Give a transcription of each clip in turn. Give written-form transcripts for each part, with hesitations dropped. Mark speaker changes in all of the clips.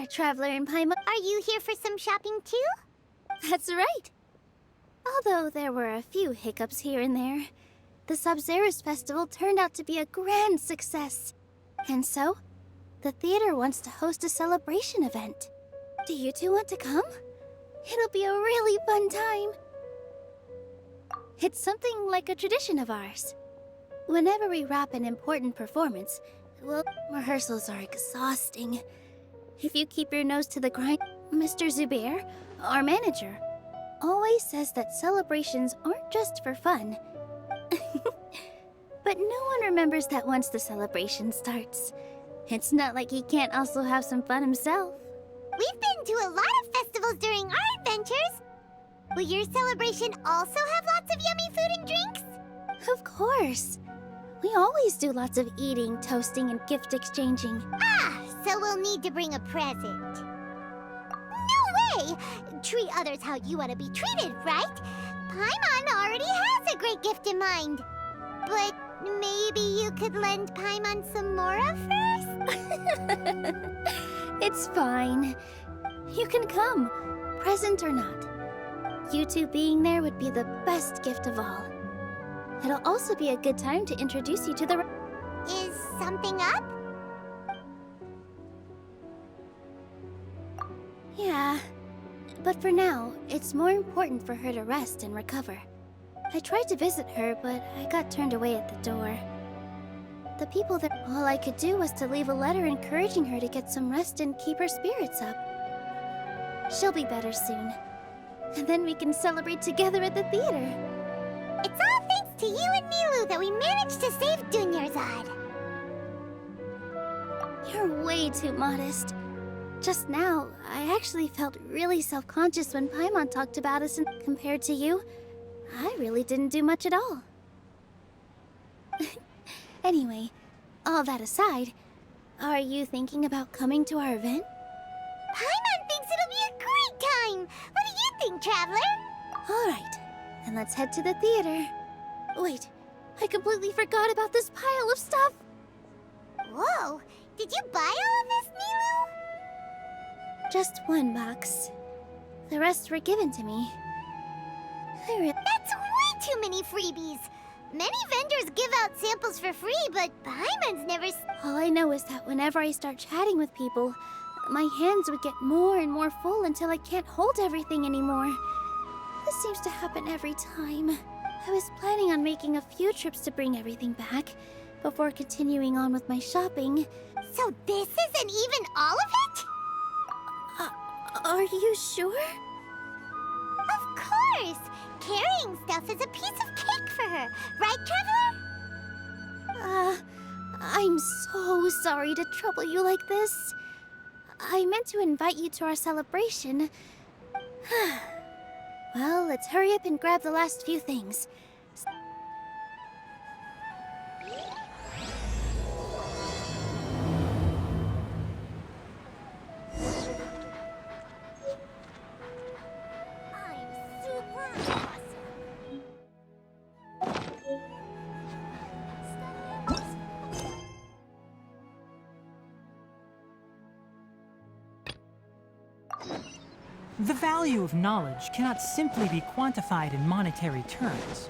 Speaker 1: there, Traveler and Paimon.
Speaker 2: Are you here for some shopping too?
Speaker 1: That's right. Although there were a few hiccups here and there, the Sub-Zerus Festival turned out to be a grand success. And so, the theater wants to host a celebration event. Do you two want to come? It'll be a really fun time. It's something like a tradition of ours. Whenever we wrap an important performance, well, rehearsals are exhausting. If you keep your nose to the grind, Mr. Zubair, our manager, always says that celebrations aren't just for fun. But no one remembers that once the celebration starts. It's not like he can't also have some fun himself.
Speaker 2: We've been to a lot of festivals during our adventures. Will your celebration also have lots of yummy food and drinks?
Speaker 1: Of course. We always do lots of eating, toasting, and gift exchanging.
Speaker 2: Ah, so we'll need to bring a present. No way! Treat others how you want to be treated, right? Paimon already has a great gift in mind. But maybe you could lend Paimon some more of hers?
Speaker 1: It's fine. You can come, present or not. You two being there would be the best gift of all. It'll also be a good time to introduce you to the...
Speaker 2: Is something up?
Speaker 1: Yeah, but for now, it's more important for her to rest and recover. I tried to visit her, but I got turned away at the door. The people there, all I could do was to leave a letter encouraging her to get some rest and keep her spirits up. She'll be better soon. And then we can celebrate together at the theater.
Speaker 2: It's all thanks to you and Nilou that we managed to save Dunyarzad.
Speaker 1: You're way too modest. Just now, I actually felt really self-conscious when Paimon talked about us, and compared to you, I really didn't do much at all. Anyway, all that aside, are you thinking about coming to our event?
Speaker 2: Paimon thinks it'll be a great time! What do you think, Traveler?
Speaker 1: Alright, then let's head to the theater. Wait, I completely forgot about this pile of stuff!
Speaker 2: Whoa! Did you buy all of this, Nilou?
Speaker 1: Just one box. The rest were given to me.
Speaker 2: That's way too many freebies! Many vendors give out samples for free, but Paimon's never...
Speaker 1: All I know is that whenever I start chatting with people, my hands would get more and more full until I can't hold everything anymore. This seems to happen every time. I was planning on making a few trips to bring everything back, before continuing on with my shopping.
Speaker 2: So this isn't even all of it?
Speaker 1: Are you sure?
Speaker 2: Of course! Carrying stuff is a piece of cake for her, right, Traveler?
Speaker 1: I'm so sorry to trouble you like this. I meant to invite you to our celebration. Well, let's hurry up and grab the last few things.
Speaker 3: The value of knowledge cannot simply be quantified in monetary terms.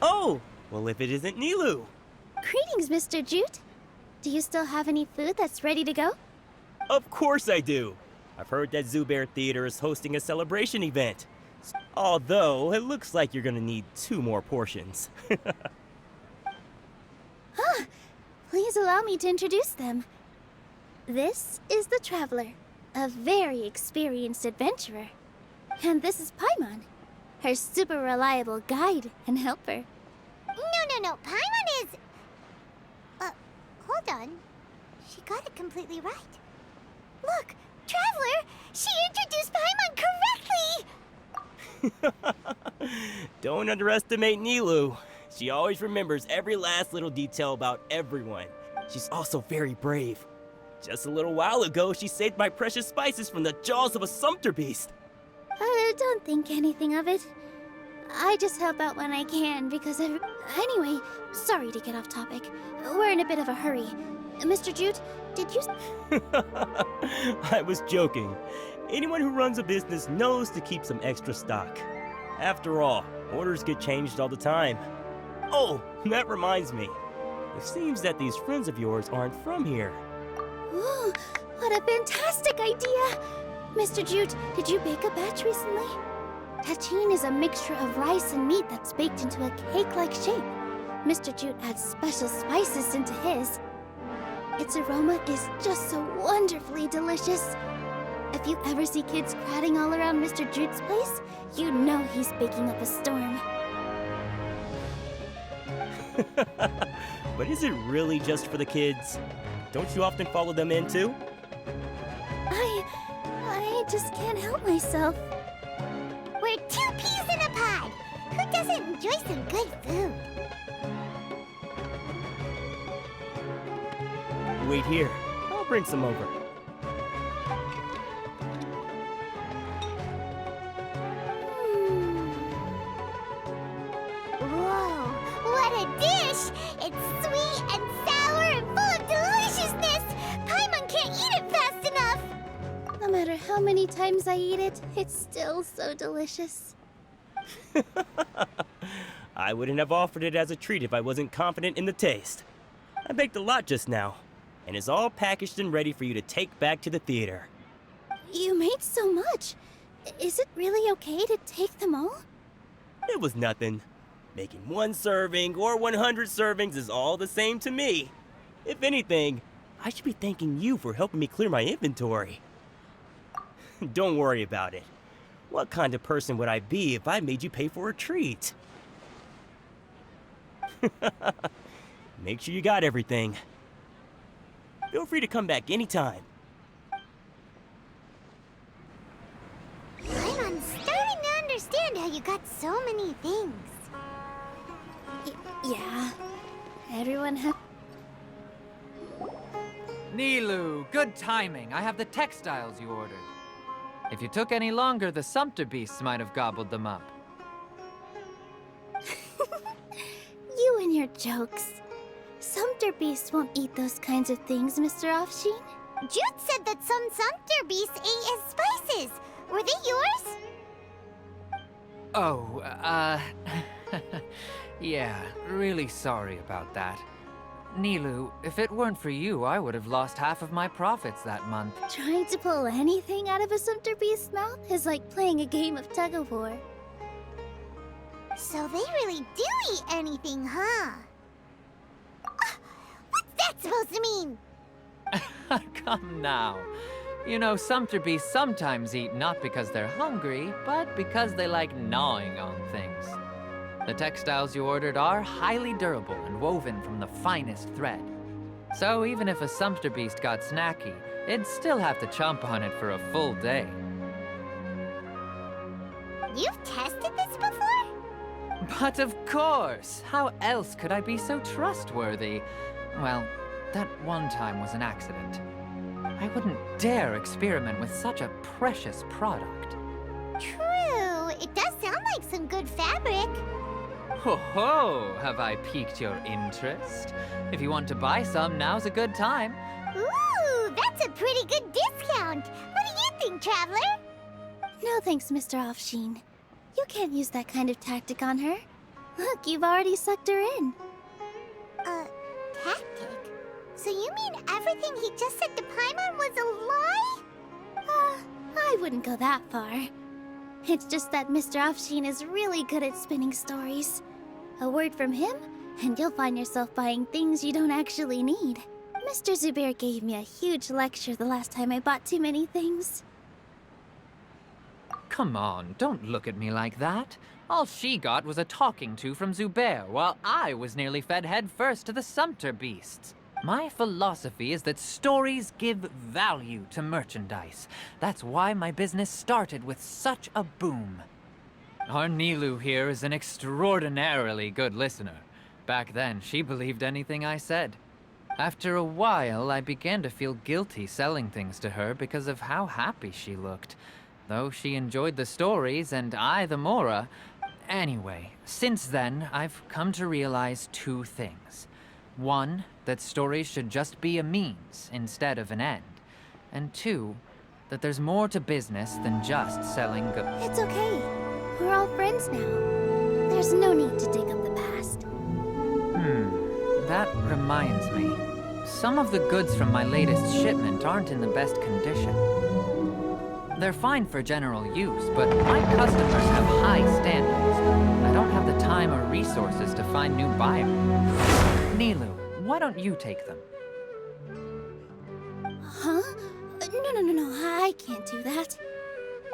Speaker 4: Oh! Well, if it isn't Nilou!
Speaker 1: Greetings, Mr. Jute. Do you still have any food that's ready to go?
Speaker 4: Of course I do! I've heard that Zubair Theater is hosting a celebration event. Although, it looks like you're gonna need 2 more portions.
Speaker 1: Please allow me to introduce them. This is the Traveler, a very experienced adventurer. And this is Paimon, her super reliable guide and helper.
Speaker 2: No. Paimon is... hold on. She got it completely right. Look, Traveler! She introduced Paimon correctly!
Speaker 4: Don't underestimate Nilou. She always remembers every last little detail about everyone. She's also very brave. Just a little while ago, she saved my precious spices from the jaws of a sumpter beast.
Speaker 1: Don't think anything of it. I just help out when I can because Anyway, sorry to get off topic. We're in a bit of a hurry. Mr. Jute, did you...
Speaker 4: I was joking. Anyone who runs a business knows to keep some extra stock. After all, orders get changed all the time. Oh, that reminds me. It seems that these friends of yours aren't from here.
Speaker 1: Ooh, what a fantastic idea! Mr. Jute, did you bake a batch recently? Tachin is a mixture of rice and meat that's baked into a cake-like shape. Mr. Jute adds special spices into his. Its aroma is just so wonderfully delicious. If you ever see kids crowding all around Mr. Jute's place, you know he's baking up a storm.
Speaker 4: But is it really just for the kids? Don't you often follow them in too?
Speaker 1: I just can't help myself.
Speaker 2: We're 2 peas in a pod. Who doesn't enjoy some good food?
Speaker 4: Wait here. I'll bring some over.
Speaker 2: Whoa, what a dish! It's sweet and sour and full of deliciousness! Paimon can't eat it fast enough!
Speaker 1: No matter how many times I eat it, it's still so delicious.
Speaker 4: I wouldn't have offered it as a treat if I wasn't confident in the taste. I baked a lot just now, and it's all packaged and ready for you to take back to the theater.
Speaker 1: You made so much. Is it really okay to take them all?
Speaker 4: It was nothing. Making 1 serving or 100 servings is all the same to me. If anything, I should be thanking you for helping me clear my inventory. Don't worry about it. What kind of person would I be if I made you pay for a treat? Make sure you got everything. Feel free to come back anytime.
Speaker 2: I'm starting to understand how you got so many things.
Speaker 1: Yeah. Everyone has...
Speaker 5: Nilou, good timing. I have the textiles you ordered. If you took any longer, the Sumpter beasts might have gobbled them up.
Speaker 1: You and your jokes. Sumpter beasts won't eat those kinds of things, Mr. Offsheen.
Speaker 2: Jude said that some Sumpter beasts ate his spices. Were they yours?
Speaker 5: Oh, yeah, really sorry about that. Nilou, if it weren't for you, I would have lost half of my profits that month.
Speaker 1: Trying to pull anything out of a Sumpter beast's mouth is like playing a game of tug-of-war.
Speaker 2: So they really do eat anything, huh? What's that supposed to mean?
Speaker 5: Come now. You know, Sumpter beasts sometimes eat not because they're hungry, but because they like gnawing on things. The textiles you ordered are highly durable and woven from the finest thread. So even if a Sumpter beast got snacky, it'd still have to chomp on it for a full day.
Speaker 2: You've tested this before?
Speaker 5: But of course! How else could I be so trustworthy? Well, that one time was an accident. I wouldn't dare experiment with such a precious product.
Speaker 2: True. It does sound like some good fabric.
Speaker 5: Ho ho! Have I piqued your interest? If you want to buy some, now's a good time.
Speaker 2: Ooh, that's a pretty good discount. What do you think, Traveler?
Speaker 1: No thanks, Mr. Offsheen. You can't use that kind of tactic on her. Look, you've already sucked her in.
Speaker 2: Tactic? So you mean everything he just said to Paimon was a lie?
Speaker 1: I wouldn't go that far. It's just that Mr. Offsheen is really good at spinning stories. A word from him, and you'll find yourself buying things you don't actually need. Mr. Zubair gave me a huge lecture the last time I bought too many things.
Speaker 5: Come on, don't look at me like that. All she got was a talking to from Zubair, while I was nearly fed head first to the Sumpter beasts. My philosophy is that stories give value to merchandise. That's why my business started with such a boom. Our Nilou here is an extraordinarily good listener. Back then, she believed anything I said. After a while, I began to feel guilty selling things to her because of how happy she looked. Though she enjoyed the stories and I the Mora, Anyway, since then, I've come to realize two things. One, that stories should just be a means instead of an end. And two, that there's more to business than just selling goods.
Speaker 1: It's okay. We're all friends now. There's no need to dig up the past.
Speaker 5: That reminds me. Some of the goods from my latest shipment aren't in the best condition. They're fine for general use, but my customers have high standards. I don't have the time or resources to find new buyers. Nilou, why don't you take them?
Speaker 1: Huh? No, I can't do that.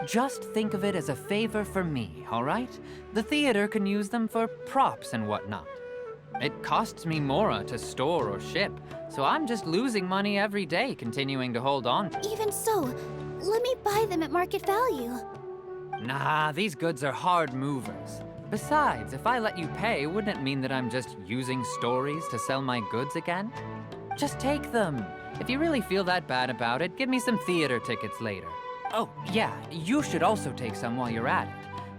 Speaker 5: Just think of it as a favor for me, all right? The theater can use them for props and whatnot. It costs me mora to store or ship, so I'm just losing money every day continuing to hold on.
Speaker 1: Even so, let me buy them at market value.
Speaker 5: Nah, these goods are hard movers. Besides, if I let you pay, wouldn't it mean that I'm just using stories to sell my goods again? Just take them. If you really feel that bad about it, give me some theater tickets later. Oh, yeah, you should also take some while you're at it.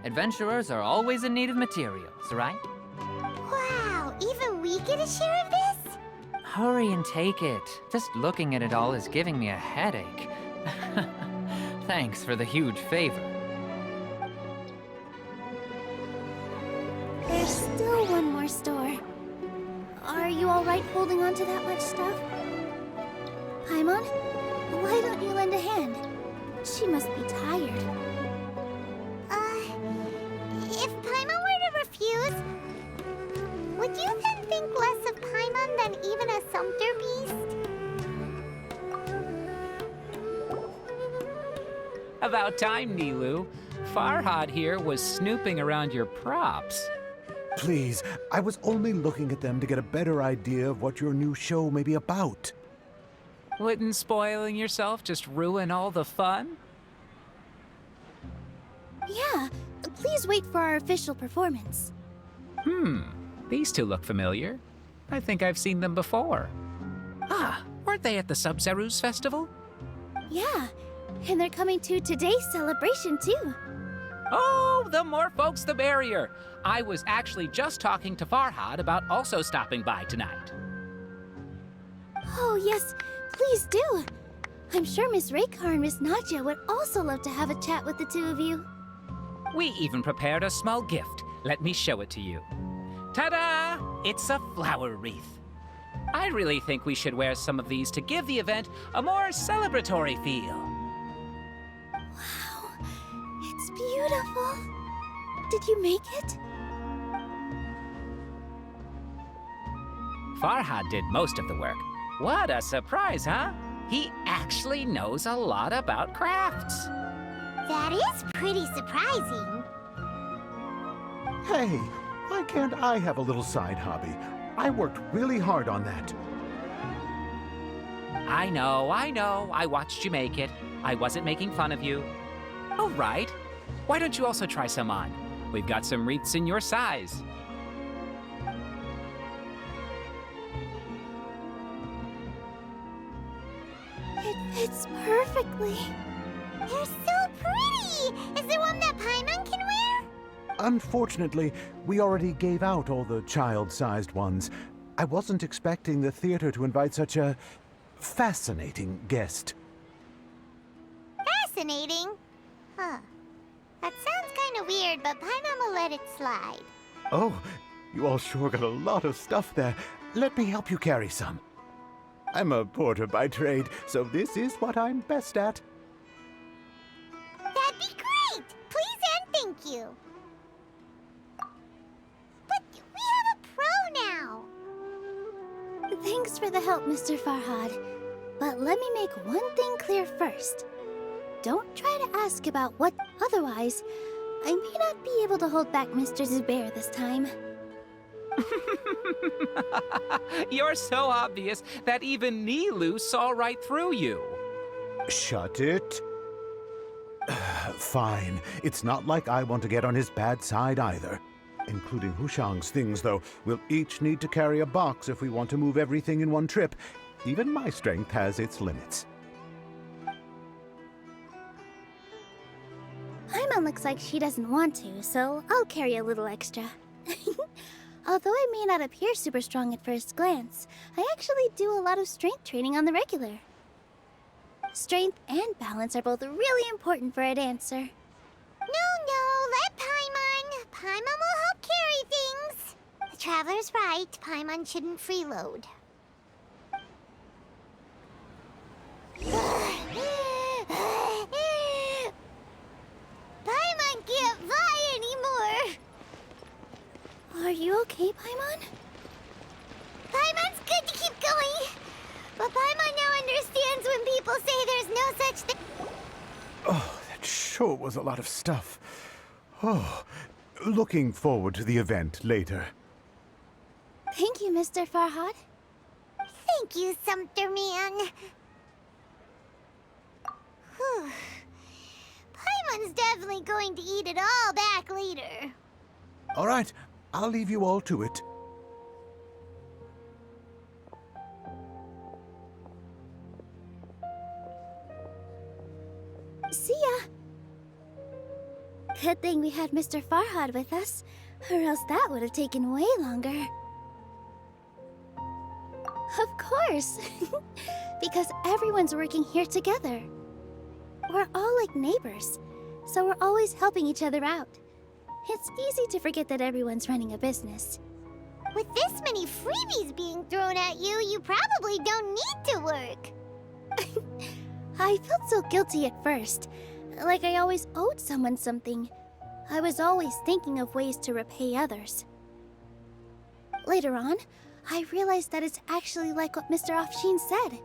Speaker 5: Adventurers are always in need of materials, right?
Speaker 2: Wow, even we get a share of this?
Speaker 5: Hurry and take it. Just looking at it all is giving me a headache. Thanks for the huge favor.
Speaker 1: There's still one more store. Are you all right holding on to that much stuff? Paimon, why don't you lend a hand? She must be tired.
Speaker 2: If Paimon were to refuse, would you then think less of Paimon than even a sumpter beast?
Speaker 6: About time, Nilou. Farhad here was snooping around your props.
Speaker 7: Please, I was only looking at them to get a better idea of what your new show may be about.
Speaker 6: Wouldn't spoiling yourself just ruin all the fun?
Speaker 1: Yeah, please wait for our official performance.
Speaker 6: These two look familiar. I think I've seen them before. Ah, weren't they at the Sub-Zerus festival?
Speaker 1: Yeah, and they're coming to today's celebration too.
Speaker 6: Oh, the more folks the merrier. I was actually just talking to Farhad about also stopping by tonight.
Speaker 1: Oh yes, please do. I'm sure Miss Raykar and Miss Nadja would also love to have a chat with the two of you.
Speaker 6: We even prepared a small gift. Let me show it to you. Ta-da! It's a flower wreath. I really think we should wear some of these to give the event a more celebratory feel.
Speaker 1: Wow, it's beautiful. Did you make it?
Speaker 6: Farhad did most of the work. What a surprise, huh? He actually knows a lot about crafts.
Speaker 2: That is pretty surprising.
Speaker 7: Hey, why can't I have a little side hobby? I worked really hard on that.
Speaker 6: I know. I watched you make it. I wasn't making fun of you. All right. Why don't you also try some on? We've got some wreaths in your size.
Speaker 1: It fits perfectly.
Speaker 2: They're so pretty! Is there one that Paimon can wear?
Speaker 7: Unfortunately, we already gave out all the child-sized ones. I wasn't expecting the theater to invite such a fascinating guest.
Speaker 2: Fascinating. Huh. That sounds kind of weird, but Paimon will let it slide.
Speaker 7: Oh, you all sure got a lot of stuff there. Let me help you carry some. I'm a porter by trade, so this is what I'm best at.
Speaker 2: That'd be great! Please and thank you. But we have a pro now.
Speaker 1: Thanks for the help, Mr. Farhad. But let me make one thing clear first. Don't try to ask about what, otherwise, I may not be able to hold back Mr. Zubair this time.
Speaker 6: You're so obvious that even Nilou saw right through you.
Speaker 7: Shut it. Fine. It's not like I want to get on his bad side either. Including Hushang's things, though. We'll each need to carry a box if we want to move everything in one trip. Even my strength has its limits.
Speaker 1: Paimon looks like she doesn't want to, so I'll carry a little extra. Although I may not appear super strong at first glance, I actually do a lot of strength training on the regular. Strength and balance are both really important for a dancer.
Speaker 2: No, let Paimon. Paimon will help carry things. The Traveler's right. Paimon shouldn't freeload. Paimon can't fly anymore.
Speaker 1: Are you okay, Paimon?
Speaker 2: Paimon's good to keep going. But Paimon now understands when people say there's no such thing.
Speaker 7: Oh, that sure was a lot of stuff. Oh, looking forward to the event later.
Speaker 1: Thank you, Mr. Farhad.
Speaker 2: Thank you, Sumpter Man. Whew. Paimon's definitely going to eat it all back later.
Speaker 7: All right, I'll leave you all to it.
Speaker 1: See ya! Good thing we had Mr. Farhad with us, or else that would have taken way longer. Of course! Because everyone's working here together. We're all like neighbors, so we're always helping each other out. It's easy to forget that everyone's running a business.
Speaker 2: With this many freebies being thrown at you, you probably don't need to work.
Speaker 1: I felt so guilty at first, like I always owed someone something. I was always thinking of ways to repay others. Later on, I realized that it's actually like what Mr. Afshin said.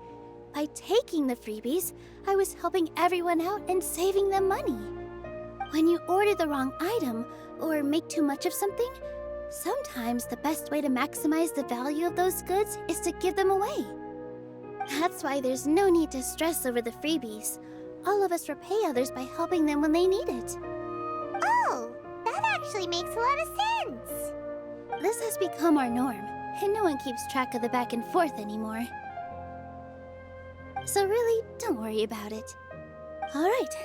Speaker 1: By taking the freebies, I was helping everyone out and saving them money. When you order the wrong item, or make too much of something, sometimes the best way to maximize the value of those goods is to give them away. That's why there's no need to stress over the freebies. All of us repay others by helping them when they need it.
Speaker 2: Oh, that actually makes a lot of sense.
Speaker 1: This has become our norm, and no one keeps track of the back and forth anymore. So really, don't worry about it. Alright,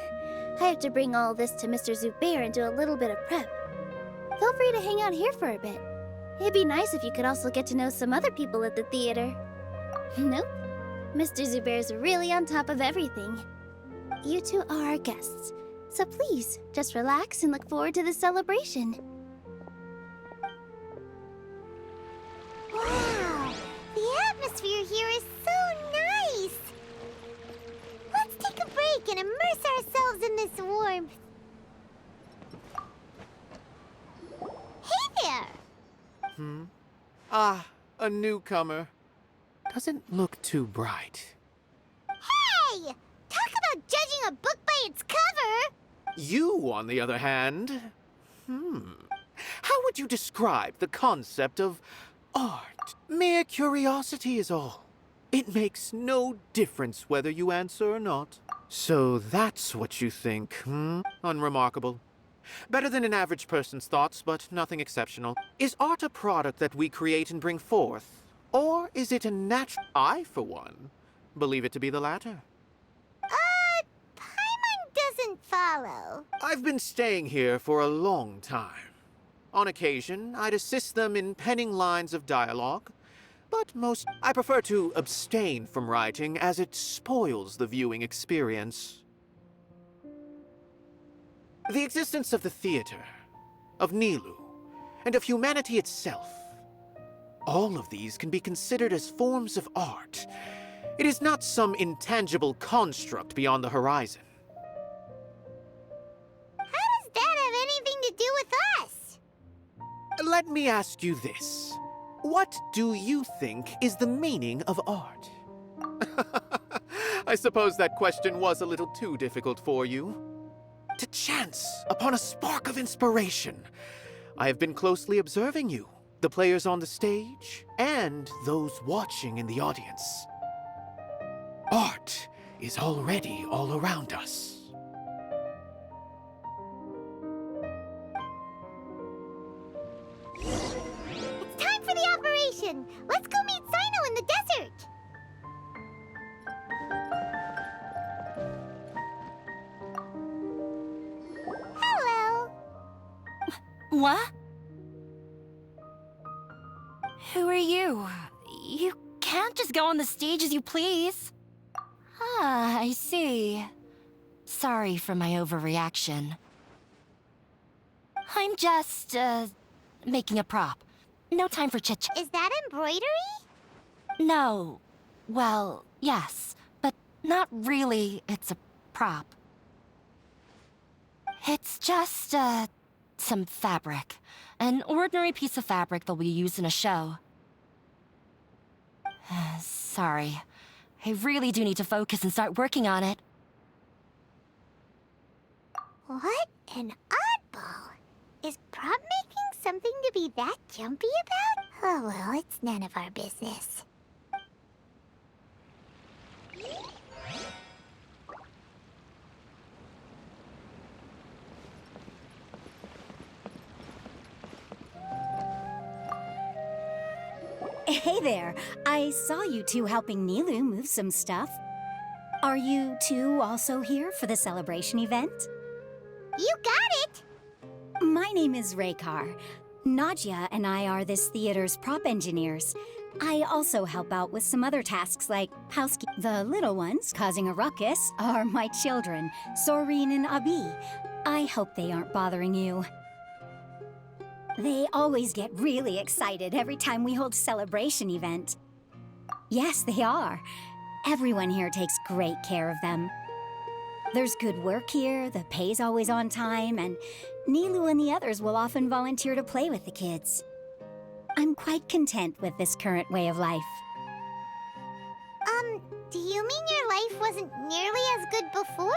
Speaker 1: I have to bring all this to Mr. Zubair and do a little bit of prep. Feel free to hang out here for a bit. It'd be nice if you could also get to know some other people at the theater. Nope. Mr. Zubair's really on top of everything. You two are our guests, so please, just relax and look forward to the celebration.
Speaker 2: Wow, the atmosphere here is so nice. Let's take a break and immerse ourselves in this warmth. Hey there!
Speaker 8: Ah, a newcomer. Doesn't look too bright.
Speaker 2: Hey! Talk about judging a book by its cover!
Speaker 8: You, on the other hand... How would you describe the concept of art? Mere curiosity is all. It makes no difference whether you answer or not. So that's what you think, Unremarkable. Better than an average person's thoughts, but nothing exceptional. Is art a product that we create and bring forth? Or is it a natural... I, for one, believe it to be the latter.
Speaker 2: Paimon doesn't follow.
Speaker 8: I've been staying here for a long time. On occasion, I'd assist them in penning lines of dialogue, but I prefer to abstain from writing as it spoils the viewing experience. The existence of the theater, of Nilou, and of humanity itself, all of these can be considered as forms of art. It is not some intangible construct beyond the horizon.
Speaker 2: How does that have anything to do with us?
Speaker 8: Let me ask you this. What do you think is the meaning of art? I suppose that question was a little too difficult for you. To chance upon a spark of inspiration, I have been closely observing you, the players on the stage, and those watching in the audience. Art is already all around us.
Speaker 2: It's time for the operation! Let's go meet Sino in the desert!
Speaker 9: What? Who are you? You can't just go on the stage as you please. Ah, I see. Sorry for my overreaction. I'm just, making a prop. No time for chit-chat.
Speaker 2: Is that embroidery?
Speaker 9: No. Well, yes, but not really. It's a prop. It's just, some fabric. An ordinary piece of fabric that'll be used in a show. Sorry. I really do need to focus and start working on it.
Speaker 2: What an oddball. Is prop making something to be that jumpy about? Oh well, it's none of our business.
Speaker 10: Hey there. I saw you two helping Nilou move some stuff. Are you two also here for the celebration event?
Speaker 2: You got it!
Speaker 10: My name is Raykar. Nadia and I are this theater's prop engineers. I also help out with some other tasks like housekeeping. The little ones causing a ruckus are my children, Soreen and Abi. I hope they aren't bothering you. They always get really excited every time we hold a celebration event. Yes, they are. Everyone here takes great care of them. There's good work here, the pay's always on time, and Nilou and the others will often volunteer to play with the kids. I'm quite content with this current way of life.
Speaker 2: Do you mean your life wasn't nearly as good before?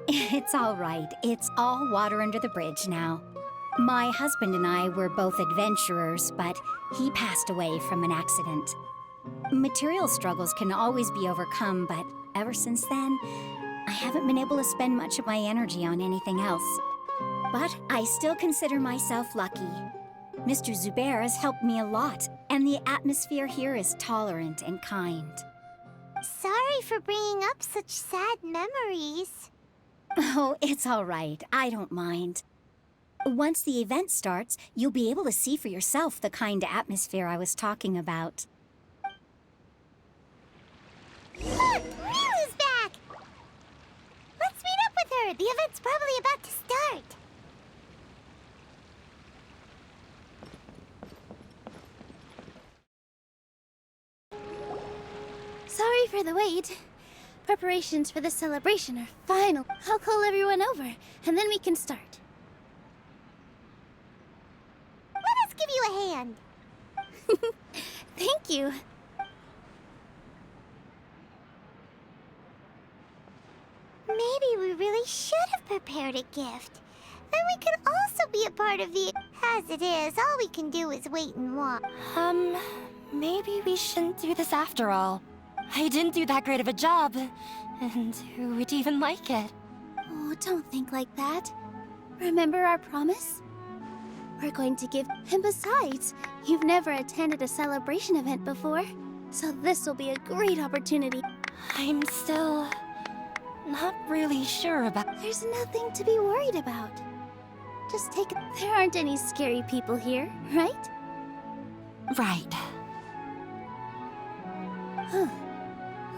Speaker 10: It's all right. It's all water under the bridge now. My husband and I were both adventurers, but he passed away from an accident. Material struggles can always be overcome, but ever since then, I haven't been able to spend much of my energy on anything else. But I still consider myself lucky. Mr. Zubair has helped me a lot, and the atmosphere here is tolerant and kind.
Speaker 2: Sorry for bringing up such sad memories.
Speaker 10: Oh, it's all right. I don't mind. Once the event starts, you'll be able to see for yourself the kind of atmosphere I was talking about.
Speaker 2: Look! Nilou's back! Let's meet up with her! The event's probably about to start!
Speaker 1: Sorry for the wait. Preparations for the celebration are final. I'll call everyone over, and then we can start.
Speaker 2: Let us give you a hand.
Speaker 1: Thank you.
Speaker 2: Maybe we really should have prepared a gift. Then we could also be a part of the... As it is, all we can do is wait and watch.
Speaker 9: Maybe we shouldn't do this after all. I didn't do that great of a job, and who would even like it?
Speaker 1: Oh, don't think like that. Remember our promise? We're going to give... And besides, you've never attended a celebration event before, so this will be a great opportunity.
Speaker 9: I'm still... not really sure about...
Speaker 1: There's nothing to be worried about. Just take... There aren't any scary people here, right?
Speaker 9: Right.
Speaker 1: Huh.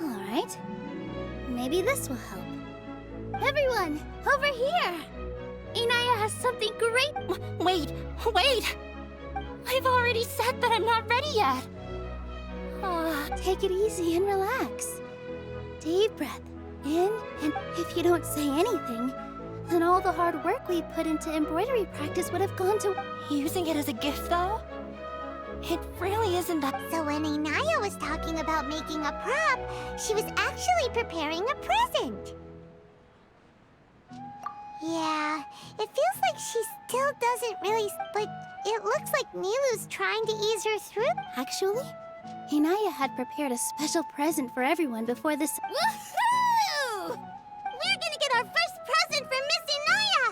Speaker 1: All right. Maybe this will help. Everyone, over here! Inaya has something great...
Speaker 9: Wait! I've already said that I'm not ready yet!
Speaker 1: Take it easy and relax. Deep breath in, and if you don't say anything, then all the hard work we put into embroidery practice would have gone to...
Speaker 9: Using it as a gift, though? It really isn't that...
Speaker 2: So when Inaya was talking about making a prop, she was actually preparing a present. Yeah, it feels like she still doesn't really... But it looks like Nilou's trying to ease her through.
Speaker 1: Actually, Inaya had prepared a special present for everyone before this...
Speaker 2: Woohoo! We're gonna get our first present from Miss Inaya!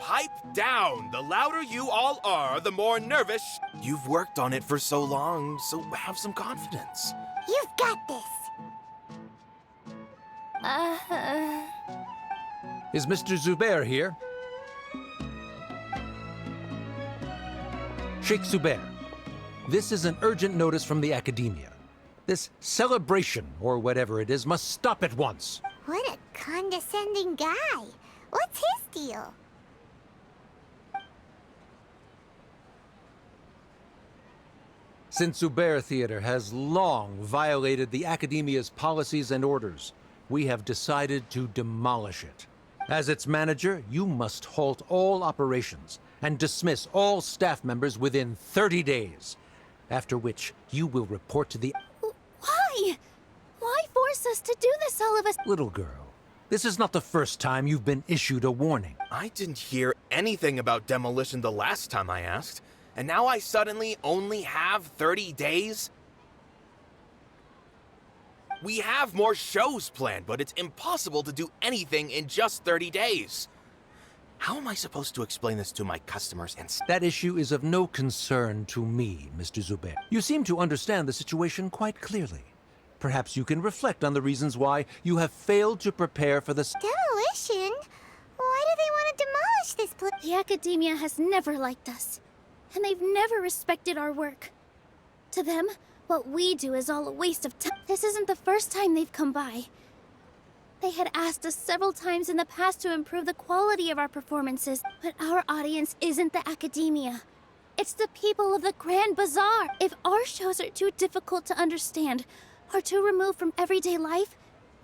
Speaker 11: Pipe down! The louder you all are, the more nervous. You've worked on it for so long, so have some confidence.
Speaker 2: You've got this!
Speaker 12: Is Mr. Zubair here? Sheikh Zubair, this is an urgent notice from the Academia. This celebration, or whatever it is, must stop at once.
Speaker 2: What a condescending guy. What's his deal?
Speaker 12: Since Zubair Theater has long violated the Academia's policies and orders, we have decided to demolish it. As its manager, you must halt all operations and dismiss all staff members within 30 days, after which you will report to the...
Speaker 1: Why? Why force us to do this, all of us?
Speaker 12: Little girl, this is not the first time you've been issued a warning.
Speaker 11: I didn't hear anything about demolition the last time I asked, and now I suddenly only have 30 days? We have more shows planned, but it's impossible to do anything in just 30 days. How am I supposed to explain this to my customers and...
Speaker 12: That issue is of no concern to me, Mr. Zubair. You seem to understand the situation quite clearly. Perhaps you can reflect on the reasons why you have failed to prepare for the...
Speaker 2: Demolition? Why do they want to demolish this place?
Speaker 1: The Academia has never liked us, and they've never respected our work. To them, what we do is all a waste of time. This isn't the first time they've come by. They had asked us several times in the past to improve the quality of our performances, but our audience isn't the Academia. It's the people of the Grand Bazaar. If our shows are too difficult to understand, or too removed from everyday life,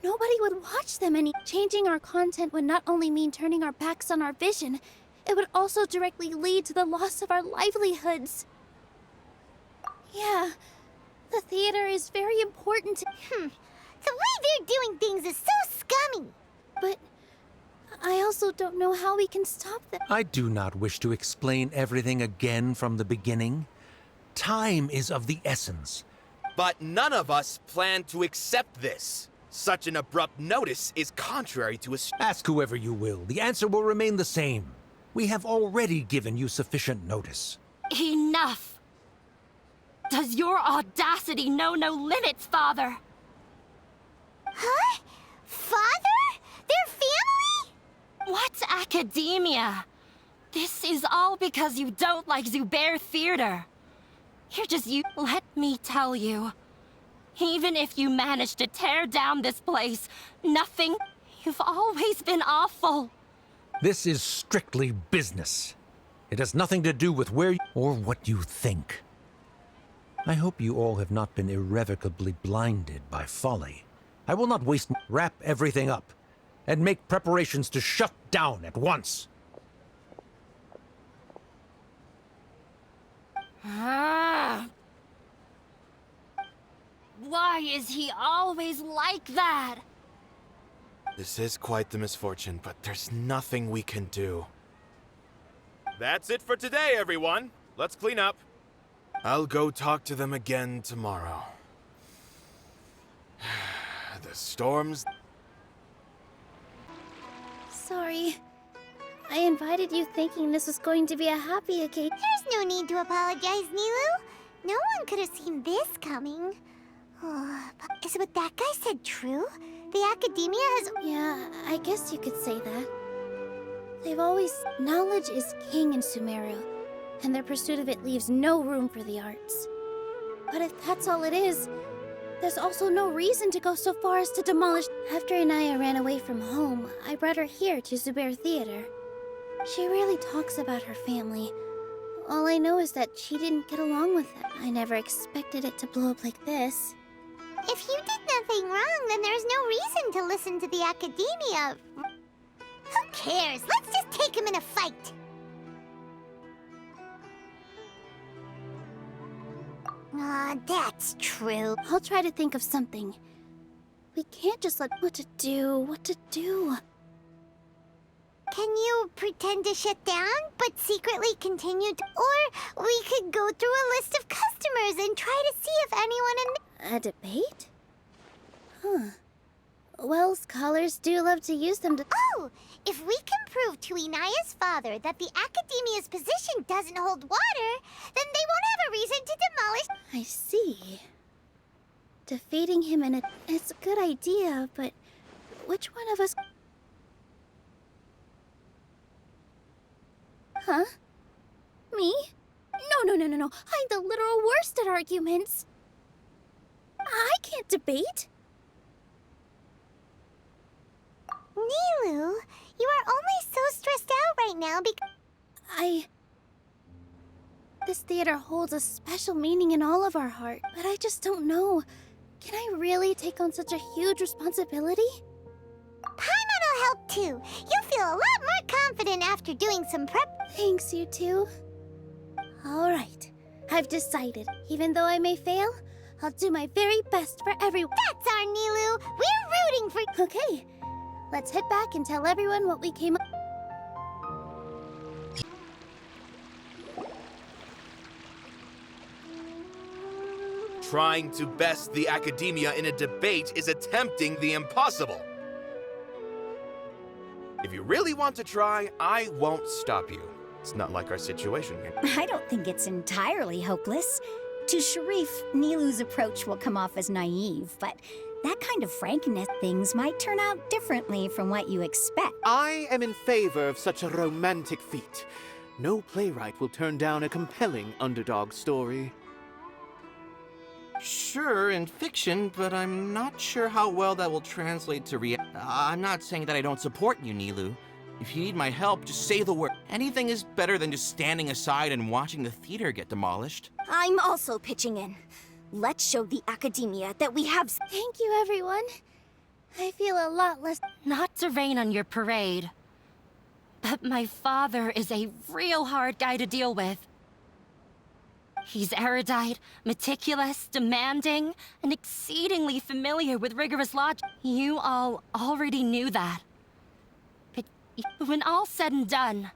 Speaker 1: nobody would watch them any. Changing our content would not only mean turning our backs on our vision, it would also directly lead to the loss of our livelihoods. Yeah, the theater is very important to...
Speaker 2: The way they're doing things is so scummy.
Speaker 1: But I also don't know how we can stop them.
Speaker 12: I do not wish to explain everything again from the beginning. Time is of the essence.
Speaker 11: But none of us plan to accept this. Such an abrupt notice is contrary to a...
Speaker 12: Ask whoever you will. The answer will remain the same. We have already given you sufficient notice.
Speaker 9: Enough! Does your audacity know no limits, Father?
Speaker 2: Huh? Father? Their family?
Speaker 9: What academia? This is all because you don't like Zubair Theater. You're just you. Let me tell you. Even if you manage to tear down this place, nothing... You've always been awful.
Speaker 12: This is strictly business. It has nothing to do with where you... or what you think. I hope you all have not been irrevocably blinded by folly. I will not waste... Wrap everything up, and make preparations to shut down at once.
Speaker 9: Why is he always like that?
Speaker 11: This is quite the misfortune, but there's nothing we can do. That's it for today, everyone. Let's clean up. I'll go talk to them again tomorrow. The storms...
Speaker 1: Sorry. I invited you thinking this was going to be a happy occasion.
Speaker 2: There's no need to apologize, Nilou. No one could have seen this coming. Is what that guy said true? The Academia has...
Speaker 1: Yeah, I guess you could say that. They've always... Knowledge is king in Sumeru, and their pursuit of it leaves no room for the arts. But if that's all it is, there's also no reason to go so far as to demolish... After Inaya ran away from home, I brought her here to Zubair Theater. She really talks about her family. All I know is that she didn't get along with them. I never expected it to blow up like this.
Speaker 2: If you did nothing wrong, then there's no reason to listen to the Academia. Who cares? Let's just take him in a fight. That's true.
Speaker 1: I'll try to think of something. We can't just let... What to do?
Speaker 2: Can you pretend to shut down, but secretly continue to... Or we could go through a list of customers and try to see if anyone in...
Speaker 1: A debate? Huh. Well, scholars do love to use them to...
Speaker 2: Oh! If we can prove to Inaya's father that the Academia's position doesn't hold water, then they won't have a reason to demolish...
Speaker 1: I see. Defeating him in a... It's a good idea, but which one of us... Huh? Me? No. I'm the literal worst at arguments. I can't debate.
Speaker 2: Nilou, you are only so stressed out right now because...
Speaker 1: This theater holds a special meaning in all of our heart, but I just don't know. Can I really take on such a huge responsibility?
Speaker 2: Paimon will help too. You'll feel a lot more confident after doing some prep.
Speaker 1: Thanks, you two. All right, I've decided. Even though I may fail, I'll do my very best for everyone.
Speaker 2: That's our Nilou. We're rooting for...
Speaker 1: Okay, let's head back and tell everyone what we came up...
Speaker 11: Trying to best the academia in a debate is attempting the impossible. If you really want to try, I won't stop you. It's not like our situation here.
Speaker 10: I don't think it's entirely hopeless. To Sharif, Nilou's approach will come off as naive, but that kind of frankness, things might turn out differently from what you expect.
Speaker 8: I am in favor of such a romantic feat. No playwright will turn down a compelling underdog story.
Speaker 13: Sure, in fiction, but I'm not sure how well that will translate to I'm not saying that I don't support you, Nilou. If you need my help, just say the word. Anything is better than just standing aside and watching the theater get demolished.
Speaker 9: I'm also pitching in. Let's show the academia that we have...
Speaker 1: Thank you, everyone. I feel a lot less...
Speaker 9: Not to rain on your parade, but my father is a real hard guy to deal with. He's erudite, meticulous, demanding, and exceedingly familiar with rigorous logic. You all already knew that. But when all's said and done,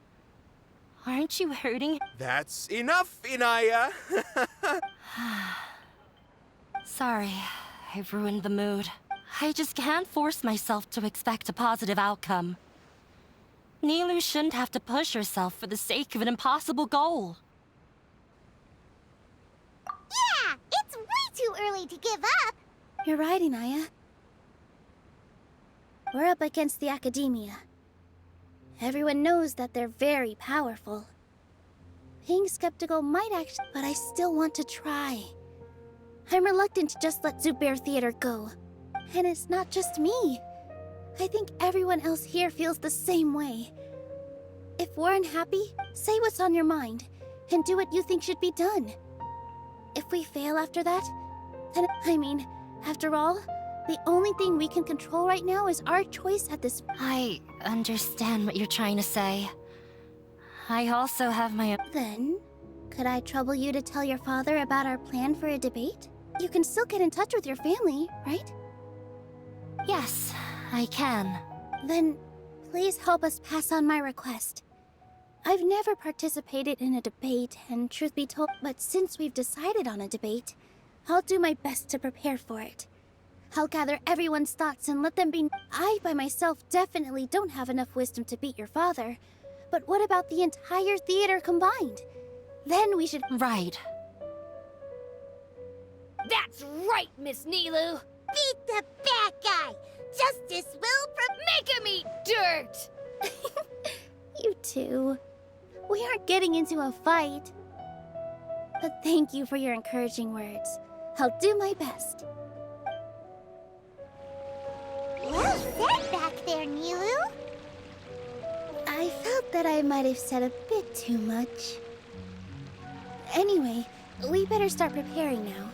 Speaker 9: aren't you hurting?
Speaker 11: That's enough, Inaya!
Speaker 9: Sorry, I've ruined the mood. I just can't force myself to expect a positive outcome. Nilou shouldn't have to push herself for the sake of an impossible goal.
Speaker 2: Yeah, it's way too early to give up.
Speaker 1: You're right, Inaya. We're up against the academia. Everyone knows that they're very powerful. Being skeptical might actually, but I still want to try. I'm reluctant to just let Zubair Theater go. And it's not just me. I think everyone else here feels the same way. If we're unhappy, say what's on your mind, and do what you think should be done. If we fail after that, then, after all, the only thing we can control right now is our choice at this...
Speaker 9: I understand what you're trying to say. I also have my...
Speaker 1: Then, could I trouble you to tell your father about our plan for a debate? You can still get in touch with your family, right?
Speaker 9: Yes, I can.
Speaker 1: Then, please help us pass on my request. I've never participated in a debate, and truth be told, but since we've decided on a debate, I'll do my best to prepare for it. I'll gather everyone's thoughts and let them be... I, by myself, definitely don't have enough wisdom to beat your father. But what about the entire theater combined? Then we should...
Speaker 9: Right.
Speaker 14: That's right, Miss Nilou.
Speaker 2: Beat the bad guy. Justice will
Speaker 14: make him eat dirt.
Speaker 1: You two. We aren't getting into a fight. But thank you for your encouraging words. I'll do my best.
Speaker 2: Well said back there, Nilou.
Speaker 1: I felt that I might have said a bit too much. Anyway, we better start preparing now.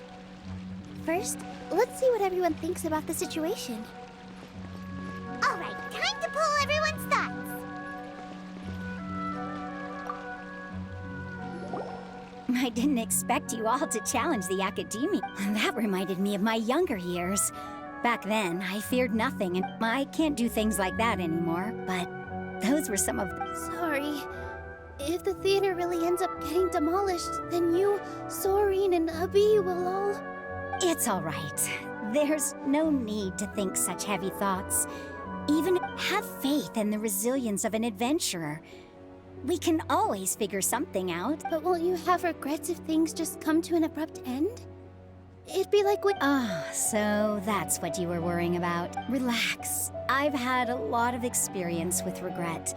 Speaker 1: First, let's see what everyone thinks about the situation.
Speaker 2: All right, time to poll everyone's thoughts.
Speaker 10: I didn't expect you all to challenge the academia. That reminded me of my younger years. Back then, I feared nothing, and I can't do things like that anymore, but those were some of the...
Speaker 1: Sorry. If the theater really ends up getting demolished, then you, Soren, and Abi will all...
Speaker 10: It's all right. There's no need to think such heavy thoughts. Even have faith in the resilience of an adventurer. We can always figure something out.
Speaker 1: But won't you have regrets if things just come to an abrupt end? It'd be like when...
Speaker 10: Ah, so that's what you were worrying about. Relax. I've had a lot of experience with regret.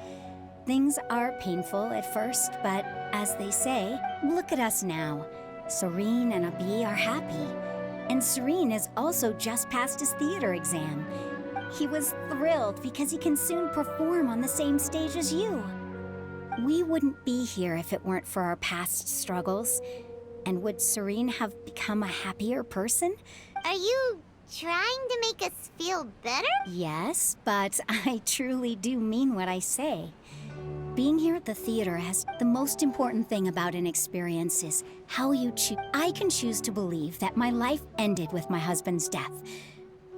Speaker 10: Things are painful at first, but as they say, look at us now. Serene and Abi are happy. And Serene has also just passed his theater exam. He was thrilled because he can soon perform on the same stage as you. We wouldn't be here if it weren't for our past struggles. And would Serene have become a happier person?
Speaker 2: Are you trying to make us feel better?
Speaker 10: Yes, but I truly do mean what I say. Being here at the theater has the most important thing about an experience is how you choose. I can choose to believe that my life ended with my husband's death.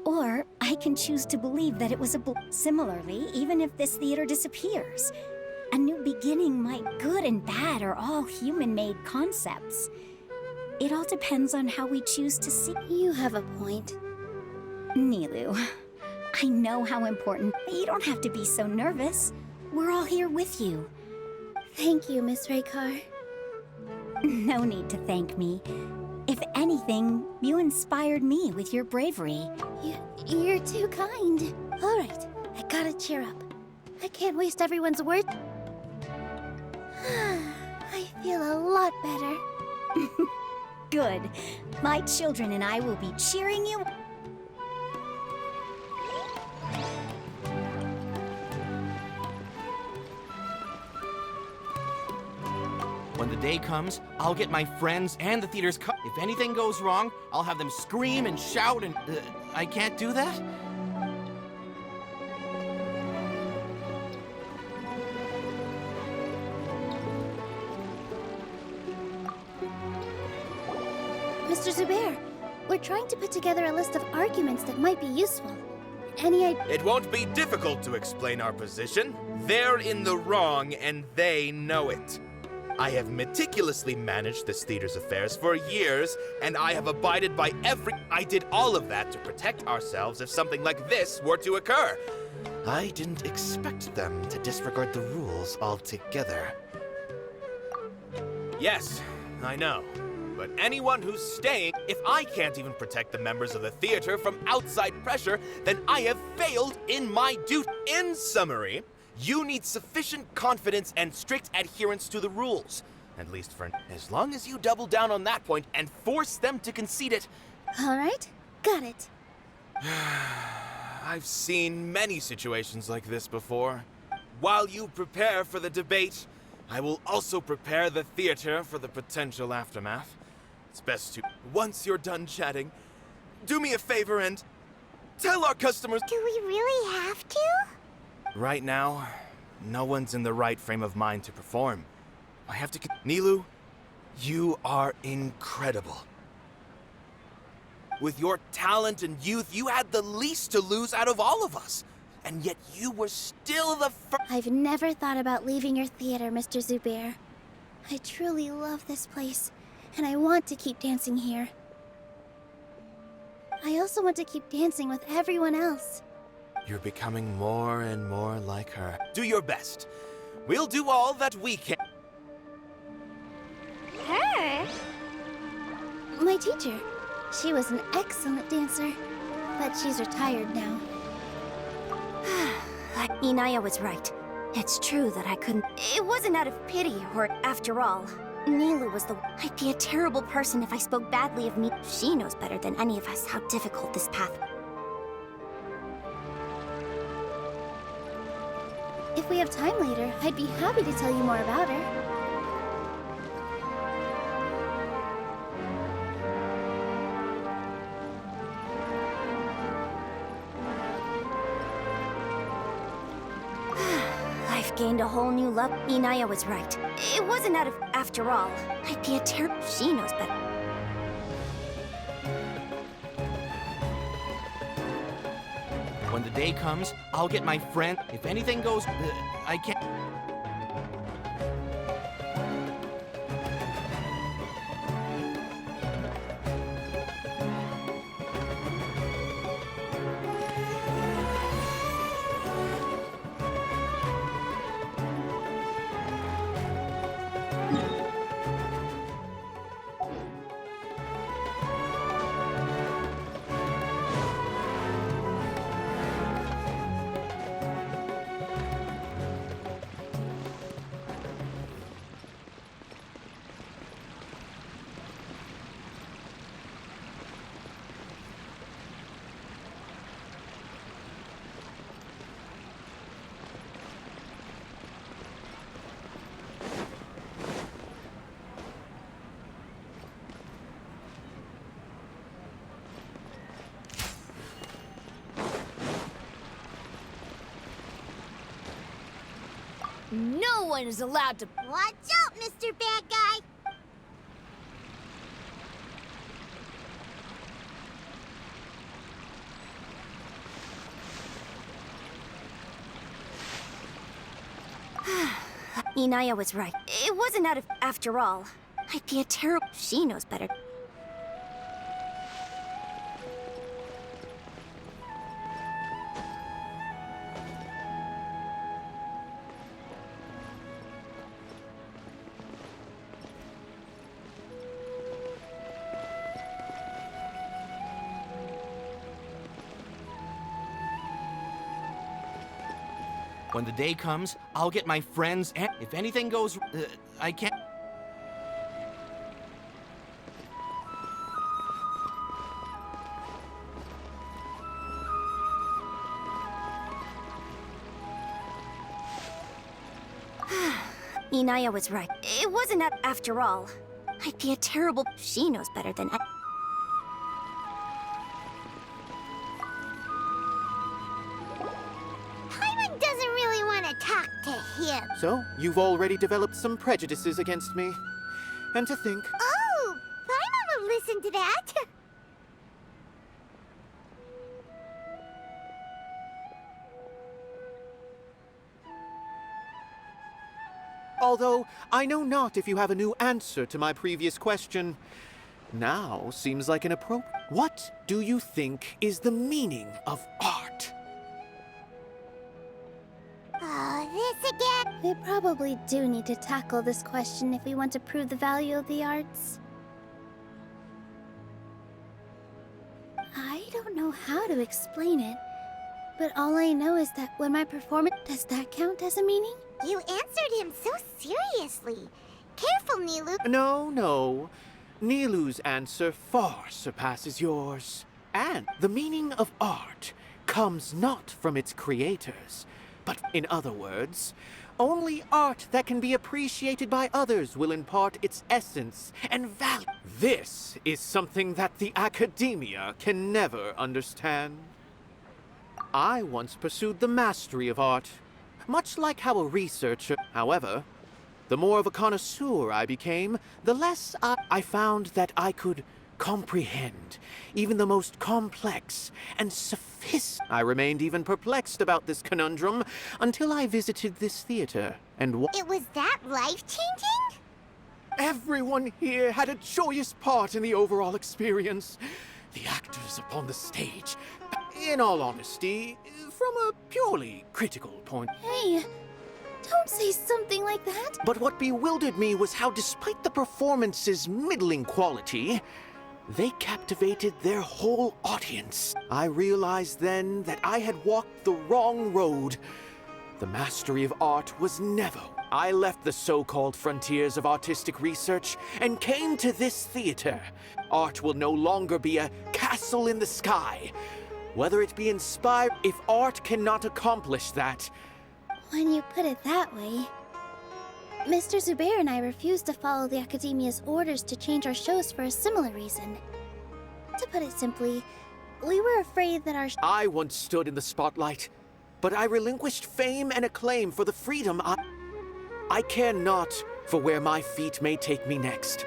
Speaker 10: Or I can choose to believe that it was Similarly, even if this theater disappears, a new beginning might good and bad are all human-made concepts. It all depends on how we choose to see.
Speaker 1: You have a point.
Speaker 10: Nilou, I know how important. You don't have to be so nervous. We're all here with you.
Speaker 1: Thank you, Miss Raykar.
Speaker 10: No need to thank me. If anything, you inspired me with your bravery.
Speaker 1: You're too kind. All right, I gotta cheer up. I can't waste everyone's words. I feel a lot better.
Speaker 10: Good. My children and I will be cheering you.
Speaker 13: When the day comes, I'll get my friends and the theater's If anything goes wrong, I'll have them scream and shout and... I can't do that?
Speaker 1: Mr. Zubair, we're trying to put together a list of arguments that might be useful. Any idea?
Speaker 11: It won't be difficult to explain our position. They're in the wrong, and they know it. I have meticulously managed this theater's affairs for years, and I have abided by I did all of that to protect ourselves if something like this were to occur. I didn't expect them to disregard the rules altogether. Yes, I know. But anyone who's staying, if I can't even protect the members of the theater from outside pressure, then I have failed in my duty. In summary, you need sufficient confidence and strict adherence to the rules. At least for as long as you double down on that point and force them to concede it.
Speaker 1: All right, got it.
Speaker 11: I've seen many situations like this before. While you prepare for the debate, I will also prepare the theater for the potential aftermath. It's best to, once you're done chatting, do me a favor and tell our customers...
Speaker 2: Do we really have to?
Speaker 11: Right now, no one's in the right frame of mind to perform. I have to... Nilou, you are incredible. With your talent and youth, you had the least to lose out of all of us. And yet you were still the first...
Speaker 1: I've never thought about leaving your theater, Mr. Zubair. I truly love this place, and I want to keep dancing here. I also want to keep dancing with everyone else.
Speaker 11: You're becoming more and more like her. Do your best. We'll do all that we can.
Speaker 2: Her?
Speaker 1: My teacher. She was an excellent dancer, but she's retired now.
Speaker 15: Inaya was right. It's true that I couldn't... It wasn't out of pity, or after all. Nilou was the... I'd be a terrible person if I spoke badly of Nilou. She knows better than any of us how difficult this path...
Speaker 1: If we have time later, I'd be happy to tell you more about her.
Speaker 15: I've gained a whole new love. Inaya was right. It wasn't out of... After all, I'd be a terrible... She knows better.
Speaker 13: When the day comes, I'll get my friend. If anything goes... I can't...
Speaker 14: No one is allowed to...
Speaker 2: Watch out, Mr. Bad Guy!
Speaker 15: Inaya was right. It wasn't out of... After all, I'd be a terrible... She knows better.
Speaker 13: When the day comes, I'll get my friends, and if anything goes, I can't...
Speaker 15: Inaya was right. It wasn't out... After all, I'd be a terrible... She knows better than I...
Speaker 2: Paimon doesn't really want to talk to him.
Speaker 8: So, you've already developed some prejudices against me. And to think...
Speaker 2: Oh, Paimon will listen to that.
Speaker 8: Although, I know not if you have a new answer to my previous question. Now seems like an appropriate... What do you think is the meaning of art?
Speaker 2: Oh, this again.
Speaker 1: We probably do need to tackle this question if we want to prove the value of the arts. I don't know how to explain it, but all I know is that when my performance... Does that count as a meaning?
Speaker 2: You answered him so seriously. Careful, Nilou.
Speaker 8: No. Nilou's answer far surpasses yours. And the meaning of art comes not from its creators, but in other words, only art that can be appreciated by others will impart its essence and value. This is something that the academia can never understand. I once pursued the mastery of art, much like how a researcher... However, the more of a connoisseur I became, the less I found that I could comprehend even the most complex and sophisticated... I remained even perplexed about this conundrum until I visited this theater and...
Speaker 2: It was that life-changing?
Speaker 8: Everyone here had a joyous part in the overall experience. The actors upon the stage, in all honesty, from a purely critical point...
Speaker 1: Hey, don't say something like that.
Speaker 8: But what bewildered me was how, despite the performance's middling quality, they captivated their whole audience. I realized then that I had walked the wrong road. The mastery of art was never... I left the so-called frontiers of artistic research and came to this theater. Art will no longer be a castle in the sky. Whether it be inspired, if art cannot accomplish that...
Speaker 1: When you put it that way... Mr. Zubair and I refused to follow the Academia's orders to change our shows for a similar reason. To put it simply, we were afraid that our...
Speaker 8: I once stood in the spotlight, but I relinquished fame and acclaim for the freedom I care not for where my feet may take me next.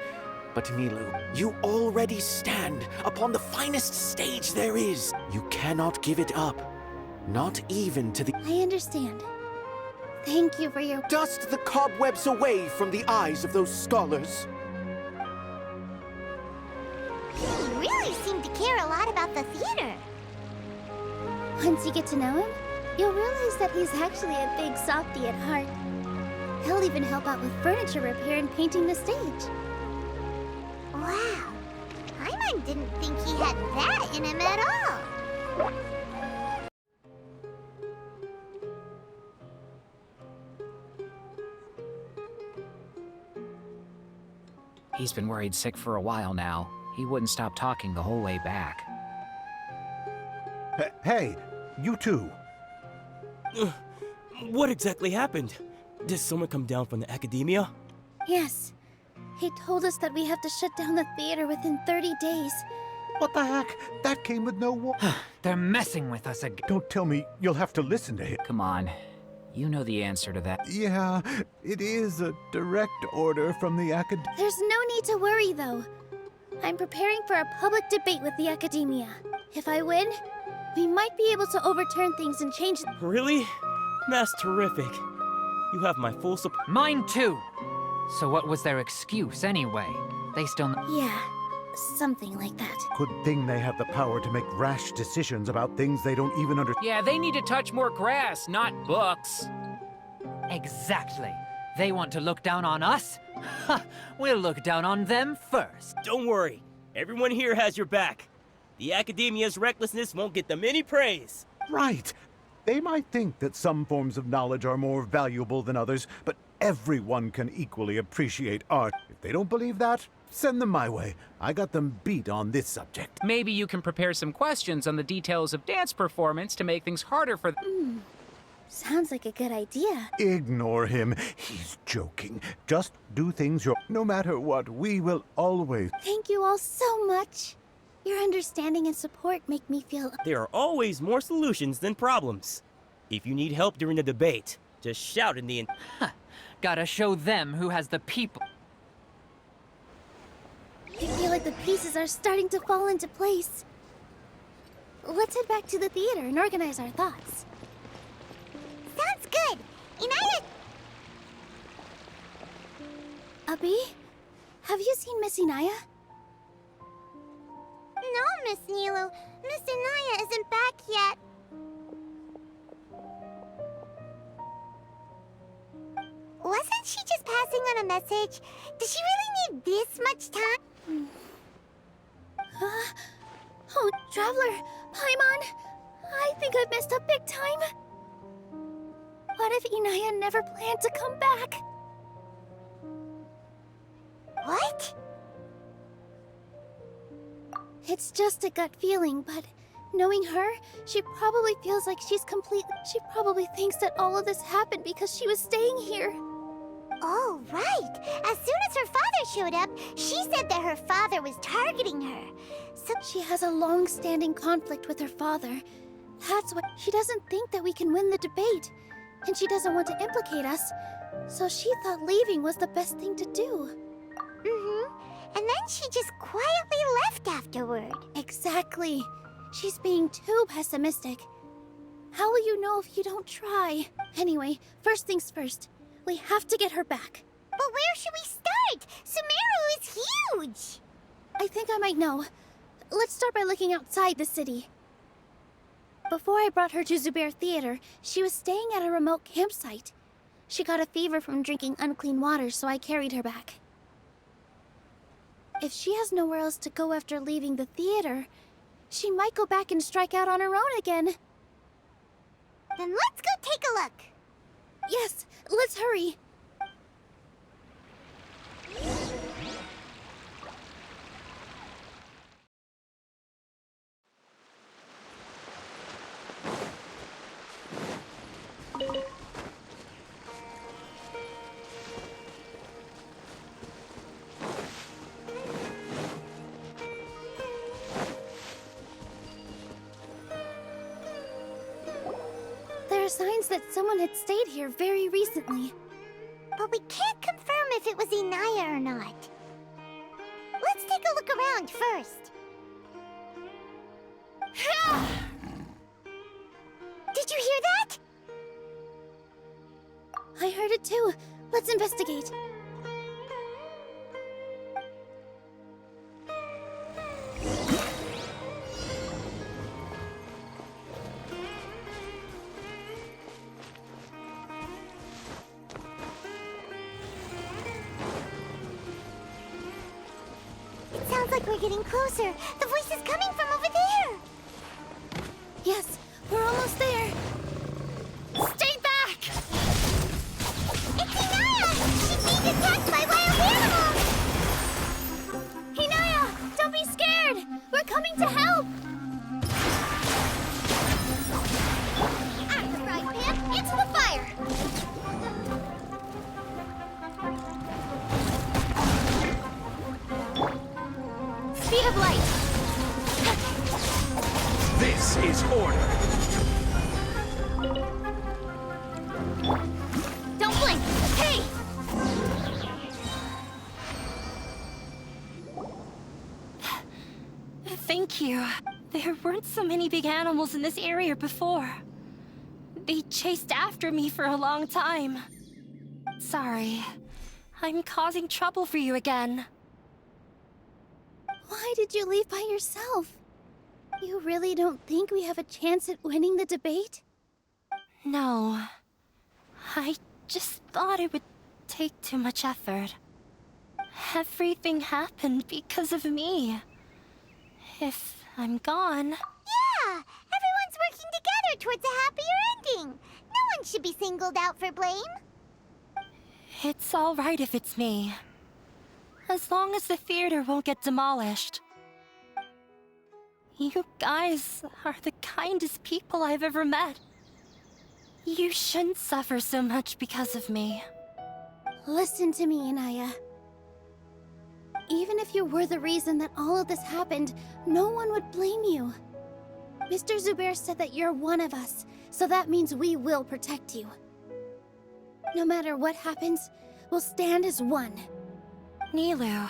Speaker 8: But Nilou, you already stand upon the finest stage there is. You cannot give it up. Not even to the...
Speaker 1: I understand. Thank you for your...
Speaker 8: Dust the cobwebs away from the eyes of those scholars.
Speaker 2: He really seemed to care a lot about the theater.
Speaker 1: Once you get to know him, you'll realize that he's actually a big softy at heart. He'll even help out with furniture repair and painting the stage.
Speaker 2: Wow. Paimon didn't think he had that in him at all.
Speaker 6: He's been worried sick for a while now. He wouldn't stop talking the whole way back.
Speaker 7: Hey, you two.
Speaker 4: What exactly happened? Did someone come down from the academia?
Speaker 1: Yes. He told us that we have to shut down the theater within 30 days.
Speaker 7: What the heck? That came with no warning.
Speaker 5: They're messing with us again.
Speaker 7: Don't tell me you'll have to listen to him.
Speaker 6: Come on. You know the answer to that.
Speaker 7: Yeah, it is a direct order from the acad...
Speaker 1: There's no need to worry, though. I'm preparing for a public debate with the Academia. If I win, we might be able to overturn things and change...
Speaker 4: Really? That's terrific. You have my full support.
Speaker 5: Mine too! So what was their excuse, anyway? They still...
Speaker 1: Yeah, something like that.
Speaker 7: Good thing they have the power to make rash decisions about things they don't even understand.
Speaker 6: Yeah, they need to touch more grass, not books.
Speaker 5: Exactly. They want to look down on us? Ha! We'll look down on them first.
Speaker 4: Don't worry. Everyone here has your back. The Academia's recklessness won't get them any praise.
Speaker 7: Right. They might think that some forms of knowledge are more valuable than others, but everyone can equally appreciate art. If they don't believe that, send them my way. I got them beat on this subject.
Speaker 6: Maybe you can prepare some questions on the details of dance performance to make things harder for them.
Speaker 1: Sounds like a good idea.
Speaker 7: Ignore him. He's joking. Just do things your... No matter what, we will always...
Speaker 1: Thank you all so much. Your understanding and support make me feel...
Speaker 4: There are always more solutions than problems. If you need help during the debate, just shout in the...
Speaker 5: Gotta show them who has the people.
Speaker 1: I feel like the pieces are starting to fall into place. Let's head back to the theater and organize our thoughts.
Speaker 2: Sounds good. Inaya...
Speaker 1: Abi, have you seen Miss Inaya?
Speaker 2: No, Miss Nilou. Miss Inaya isn't back yet. Wasn't she just passing on a message? Does she really need this much time?
Speaker 1: Oh, Traveler, Paimon, I think I've messed up big time. What if Inaya never planned to come back?
Speaker 2: What?
Speaker 1: It's just a gut feeling, but knowing her, she probably feels like she's complete. She probably thinks that all of this happened because she was staying here.
Speaker 2: Oh, right. As soon as her father showed up, she said that her father was targeting her. So
Speaker 1: she has a long-standing conflict with her father. That's why she doesn't think that we can win the debate, and she doesn't want to implicate us. So she thought leaving was the best thing to do.
Speaker 2: And then she just quietly left afterward.
Speaker 1: Exactly. She's being too pessimistic. How will you know if you don't try? Anyway, first things first. We have to get her back.
Speaker 2: But where should we start? Sumeru is huge!
Speaker 1: I think I might know. Let's start by looking outside the city. Before I brought her to Zubair Theater, she was staying at a remote campsite. She got a fever from drinking unclean water, so I carried her back. If she has nowhere else to go after leaving the theater, she might go back and strike out on her own again.
Speaker 2: Then let's go take a look.
Speaker 1: Yes, let's hurry. There are signs that someone had stayed here very recently.
Speaker 2: But we can't confirm if it was Inaya or not. Let's take a look around first. Did you hear that?
Speaker 1: I heard it too. Let's investigate.
Speaker 2: Sounds like we're getting closer. The voice is coming from over there.
Speaker 1: Yes, we're almost there. Stay back!
Speaker 2: It's Inaya! She's being attacked by wild animals!
Speaker 1: Inaya, don't be scared! We're coming to help!
Speaker 2: At the frying pan, into the fire!
Speaker 1: Speed of light!
Speaker 12: This is order!
Speaker 9: Thank you. There weren't so many big animals in this area before. They chased after me for a long time. Sorry. I'm causing trouble for you again.
Speaker 1: Why did you leave by yourself? You really don't think we have a chance at winning the debate?
Speaker 9: No. I just thought it would take too much effort. Everything happened because of me. If I'm gone...
Speaker 2: Yeah! Everyone's working together towards a happier ending. No one should be singled out for blame.
Speaker 9: It's all right if it's me. As long as the theater won't get demolished. You guys are the kindest people I've ever met. You shouldn't suffer so much because of me.
Speaker 1: Listen to me, Inaya. Even if you were the reason that all of this happened, no one would blame you. Mr. Zubair said that you're one of us, so that means we will protect you. No matter what happens, we'll stand as one.
Speaker 9: Nilou,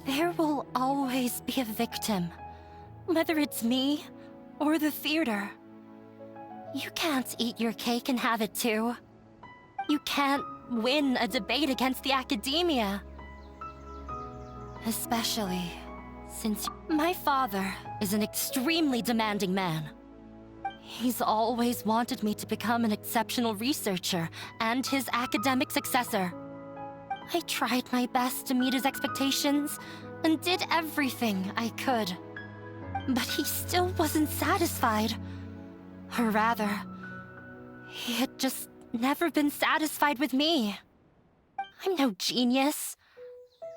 Speaker 9: there will always be a victim, whether it's me or the theater. You can't eat your cake and have it too. You can't win a debate against the academia. Especially since my father is an extremely demanding man. He's always wanted me to become an exceptional researcher and his academic successor. I tried my best to meet his expectations and did everything I could. But he still wasn't satisfied. Or rather, he had just never been satisfied with me. I'm no genius.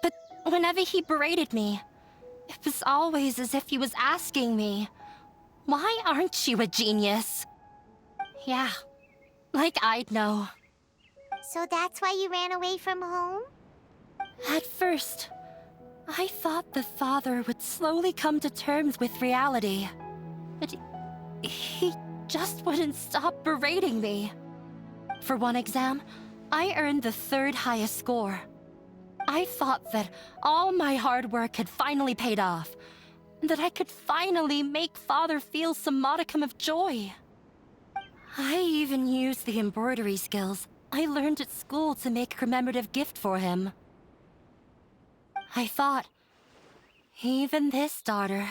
Speaker 9: But whenever he berated me, it was always as if he was asking me, "Why aren't you a genius?" Yeah, like I'd know.
Speaker 2: So that's why you ran away from home?
Speaker 9: At first, I thought the father would slowly come to terms with reality. But he just wouldn't stop berating me. For one exam, I earned the third highest score. I thought that all my hard work had finally paid off, that I could finally make Father feel some modicum of joy. I even used the embroidery skills I learned at school to make a commemorative gift for him. I thought, even this daughter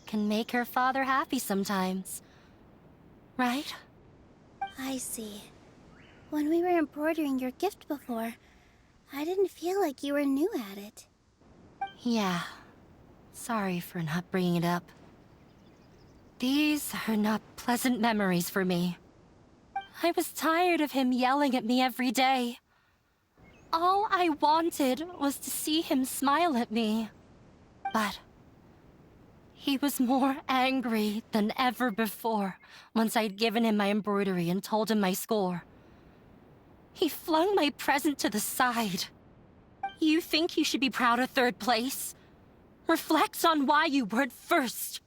Speaker 9: can make her father happy sometimes. Right?
Speaker 1: I see. When we were embroidering your gift before, I didn't feel like you were new at it.
Speaker 9: Yeah. Sorry for not bringing it up. These are not pleasant memories for me. I was tired of him yelling at me every day. All I wanted was to see him smile at me. But he was more angry than ever before once I'd given him my embroidery and told him my score. He flung my present to the side. You think you should be proud of third place? Reflect on why you weren't first.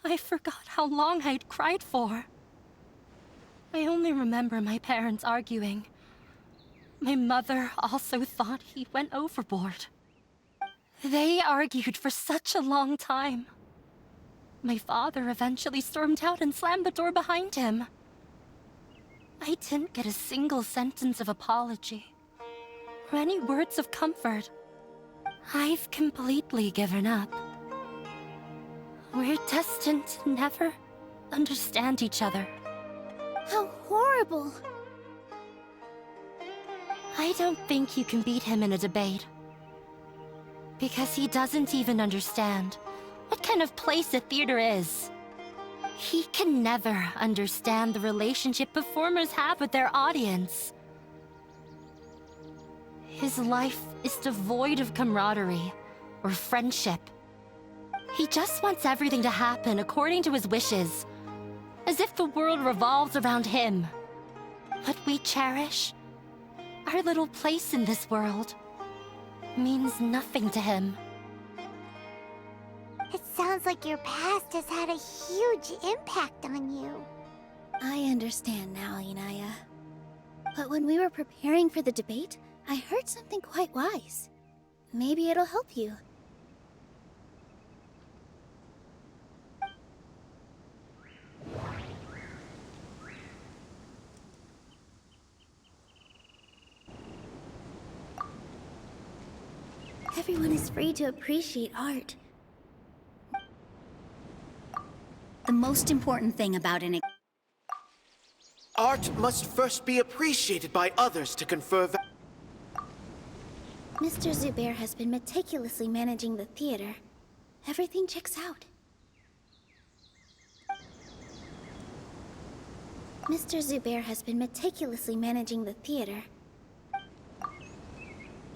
Speaker 9: I forgot how long I'd cried for. I only remember my parents arguing. My mother also thought he went overboard. They argued for such a long time. My father eventually stormed out and slammed the door behind him. I didn't get a single sentence of apology or any words of comfort. I've completely given up. We're destined to never understand each other.
Speaker 1: How horrible!
Speaker 9: I don't think you can beat him in a debate. Because he doesn't even understand what kind of place a theater is. He can never understand the relationship performers have with their audience. His life is devoid of camaraderie or friendship. He just wants everything to happen according to his wishes, as if the world revolves around him. What we cherish, our little place in this world, means nothing to him.
Speaker 2: It sounds like your past has had a huge impact on you.
Speaker 1: I understand now, Inaya. But when we were preparing for the debate, I heard something quite wise. Maybe it'll help you. Everyone is free to appreciate art.
Speaker 10: The most important thing about an
Speaker 8: Art must first be appreciated by others to confer
Speaker 1: Mr. Zubair has been meticulously managing the theater. Everything checks out. Mr. Zubair has been meticulously managing the theater.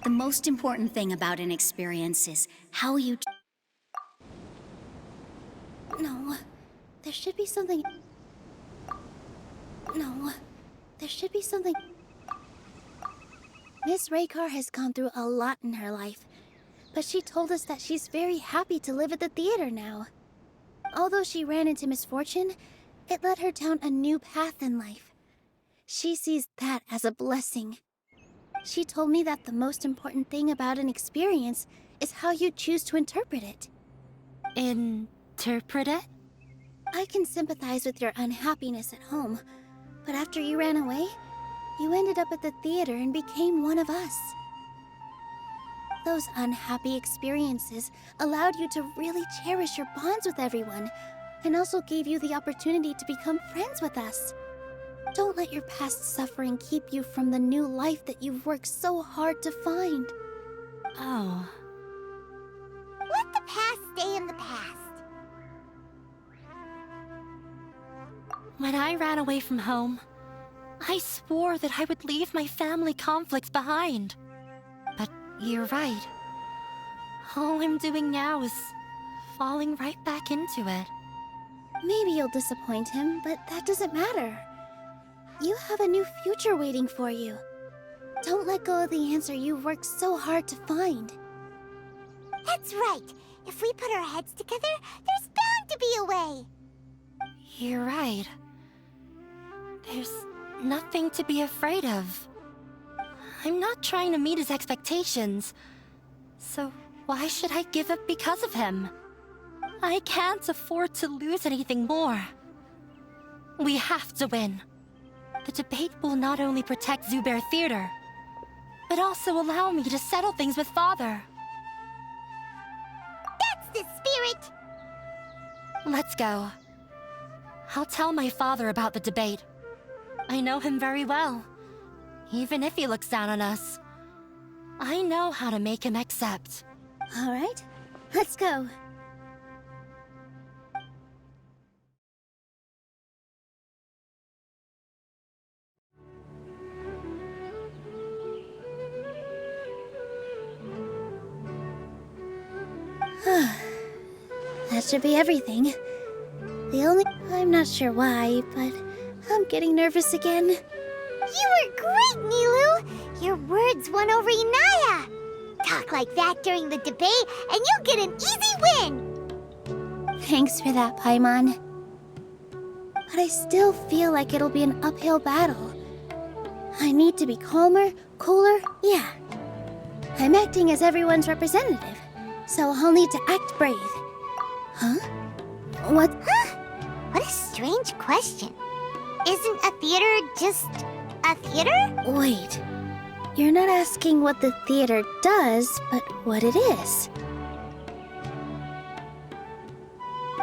Speaker 10: The most important thing about an experience is how you...
Speaker 1: No, there should be something... No, there should be something... Miss Raykar has gone through a lot in her life, but she told us that she's very happy to live at the theater now. Although she ran into misfortune, it led her down a new path in life. She sees that as a blessing. She told me that the most important thing about an experience is how you choose to interpret it.
Speaker 9: Interpret it?
Speaker 1: I can sympathize with your unhappiness at home, but after you ran away, you ended up at the theater and became one of us. Those unhappy experiences allowed you to really cherish your bonds with everyone, and also gave you the opportunity to become friends with us. Don't let your past suffering keep you from the new life that you've worked so hard to find.
Speaker 9: Oh.
Speaker 2: Let the past stay in the past.
Speaker 9: When I ran away from home, I swore that I would leave my family conflicts behind. But you're right. All I'm doing now is falling right back into it.
Speaker 1: Maybe you'll disappoint him, but that doesn't matter. You have a new future waiting for you. Don't let go of the answer you've worked so hard to find.
Speaker 2: That's right. If we put our heads together, there's bound to be a way.
Speaker 9: You're right. There's nothing to be afraid of. I'm not trying to meet his expectations. So why should I give up because of him? I can't afford to lose anything more. We have to win. The debate will not only protect Zubair Theater, but also allow me to settle things with Father.
Speaker 2: That's the spirit!
Speaker 9: Let's go. I'll tell my father about the debate. I know him very well. Even if he looks down on us, I know how to make him accept.
Speaker 1: All right, let's go. That should be everything. I'm not sure why, but I'm getting nervous again.
Speaker 2: You were great, Nilou! Your words won over Inaya! Talk like that during the debate, and you'll get an easy win!
Speaker 1: Thanks for that, Paimon. But I still feel like it'll be an uphill battle. I need to be calmer, cooler, yeah. I'm acting as everyone's representative, so I'll need to act brave. Huh? What?
Speaker 2: Huh? What a strange question. Isn't a theater just a theater?
Speaker 1: Wait. You're not asking what the theater does, but what it is.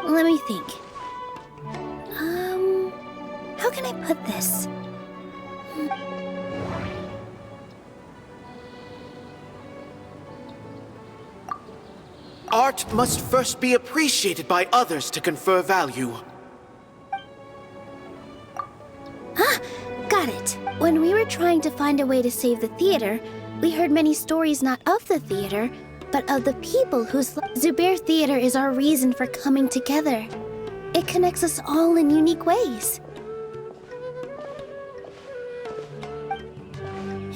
Speaker 1: Let me think. How can I put this?
Speaker 8: Art must first be appreciated by others to confer value.
Speaker 1: Ah, got it. When we were trying to find a way to save the theater, we heard many stories not of the theater, but of the people whose Zubair Theater is our reason for coming together. It connects us all in unique ways.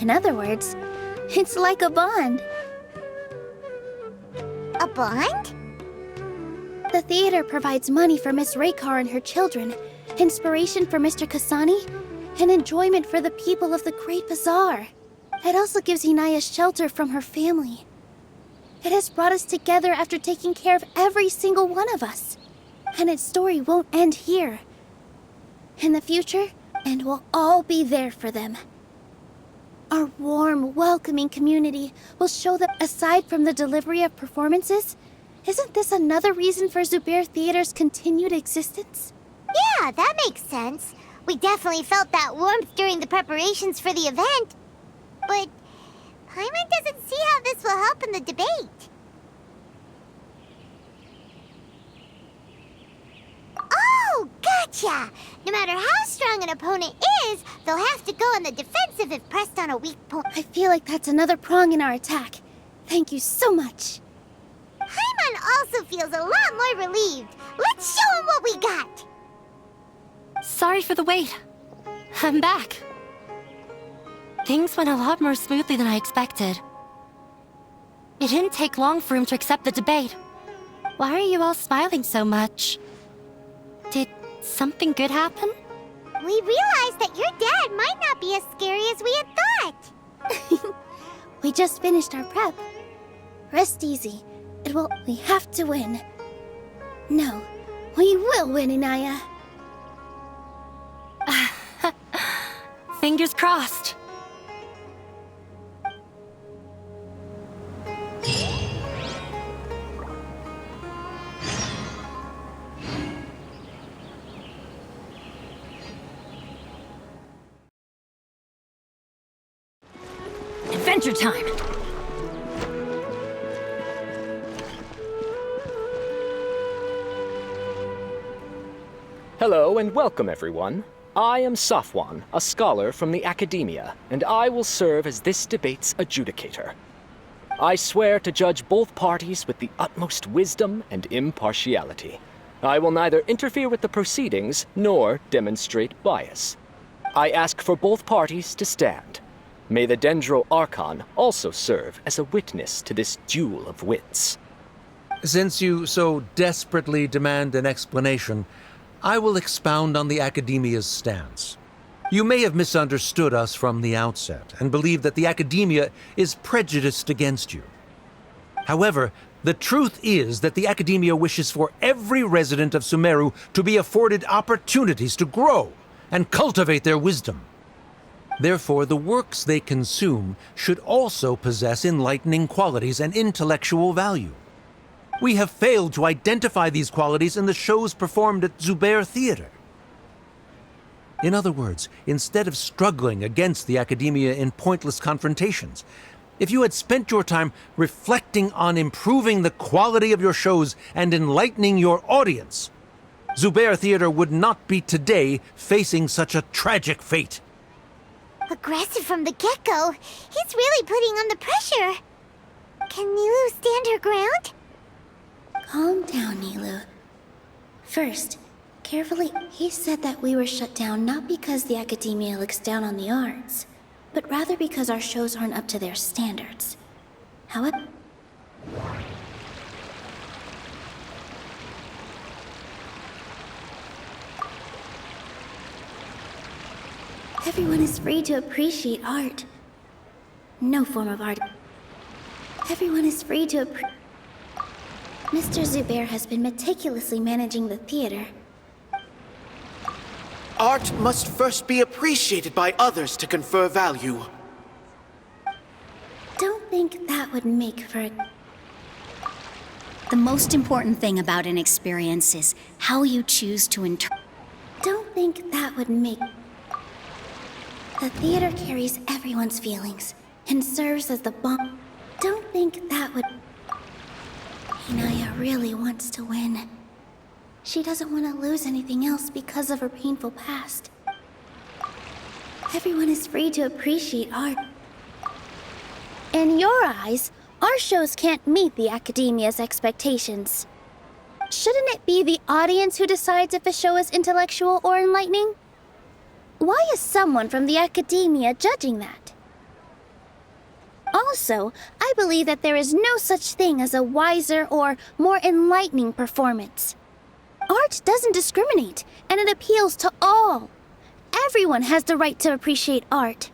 Speaker 1: In other words, it's like a bond.
Speaker 2: A bond?
Speaker 1: The theater provides money for Miss Raykar and her children, inspiration for Mr. Kasani, and enjoyment for the people of the Great Bazaar. It also gives Inaya shelter from her family. It has brought us together after taking care of every single one of us. And its story won't end here. In the future, and we'll all be there for them. Our warm, welcoming community will show that aside from the delivery of performances, isn't this another reason for Zubair Theater's continued existence?
Speaker 2: Yeah, that makes sense. We definitely felt that warmth during the preparations for the event. But Paimon doesn't see how this will help in the debate. Oh, gotcha! No matter how strong an opponent is, they'll have to go on the defensive if pressed on a weak point.
Speaker 1: I feel like that's another prong in our attack. Thank you so much.
Speaker 2: Paimon also feels a lot more relieved. Let's show him what we got!
Speaker 9: Sorry for the wait. I'm back. Things went a lot more smoothly than I expected. It didn't take long for him to accept the debate. Why are you all smiling so much? Did something good happen?
Speaker 2: We realized that your dad might not be as scary as we had thought.
Speaker 1: We just finished our prep. Rest easy. We have to win. No, we will win, Inaya.
Speaker 9: Fingers crossed.
Speaker 10: Adventure time!
Speaker 16: Hello and welcome, everyone. I am Safwan, a scholar from the Academia, and I will serve as this debate's adjudicator. I swear to judge both parties with the utmost wisdom and impartiality. I will neither interfere with the proceedings nor demonstrate bias. I ask for both parties to stand. May the Dendro Archon also serve as a witness to this duel of wits.
Speaker 12: Since you so desperately demand an explanation, I will expound on the Academia's stance. You may have misunderstood us from the outset and believe that the Academia is prejudiced against you. However, the truth is that the Academia wishes for every resident of Sumeru to be afforded opportunities to grow and cultivate their wisdom. Therefore, the works they consume should also possess enlightening qualities and intellectual value. We have failed to identify these qualities in the shows performed at Zubair Theater. In other words, instead of struggling against the Academia in pointless confrontations, if you had spent your time reflecting on improving the quality of your shows and enlightening your audience, Zubair Theater would not be today facing such a tragic fate.
Speaker 2: Aggressive from the get-go, he's really putting on the pressure. Can Nilou stand her ground?
Speaker 1: Calm down, Nilou. First, carefully, he said that we were shut down not because the Academia looks down on the arts, but rather because our shows aren't up to their standards. However... Everyone is free to appreciate art. No form of art. Everyone is free to Mr. Zubair has been meticulously managing the theater.
Speaker 8: Art must first be appreciated by others to confer value.
Speaker 1: Don't think that would make for...
Speaker 10: The most important thing about an experience is how you choose to interpret.
Speaker 1: Don't think that would make... The theater carries everyone's feelings and serves as the bomb. Don't think that would... Inaya really wants to win. She doesn't want to lose anything else because of her painful past. Everyone is free to appreciate art. In your eyes, our shows can't meet the Academia's expectations. Shouldn't it be the audience who decides if a show is intellectual or enlightening? Why is someone from the Academia judging that? Also, I believe that there is no such thing as a wiser or more enlightening performance. Art doesn't discriminate, and it appeals to all. Everyone has the right to appreciate art.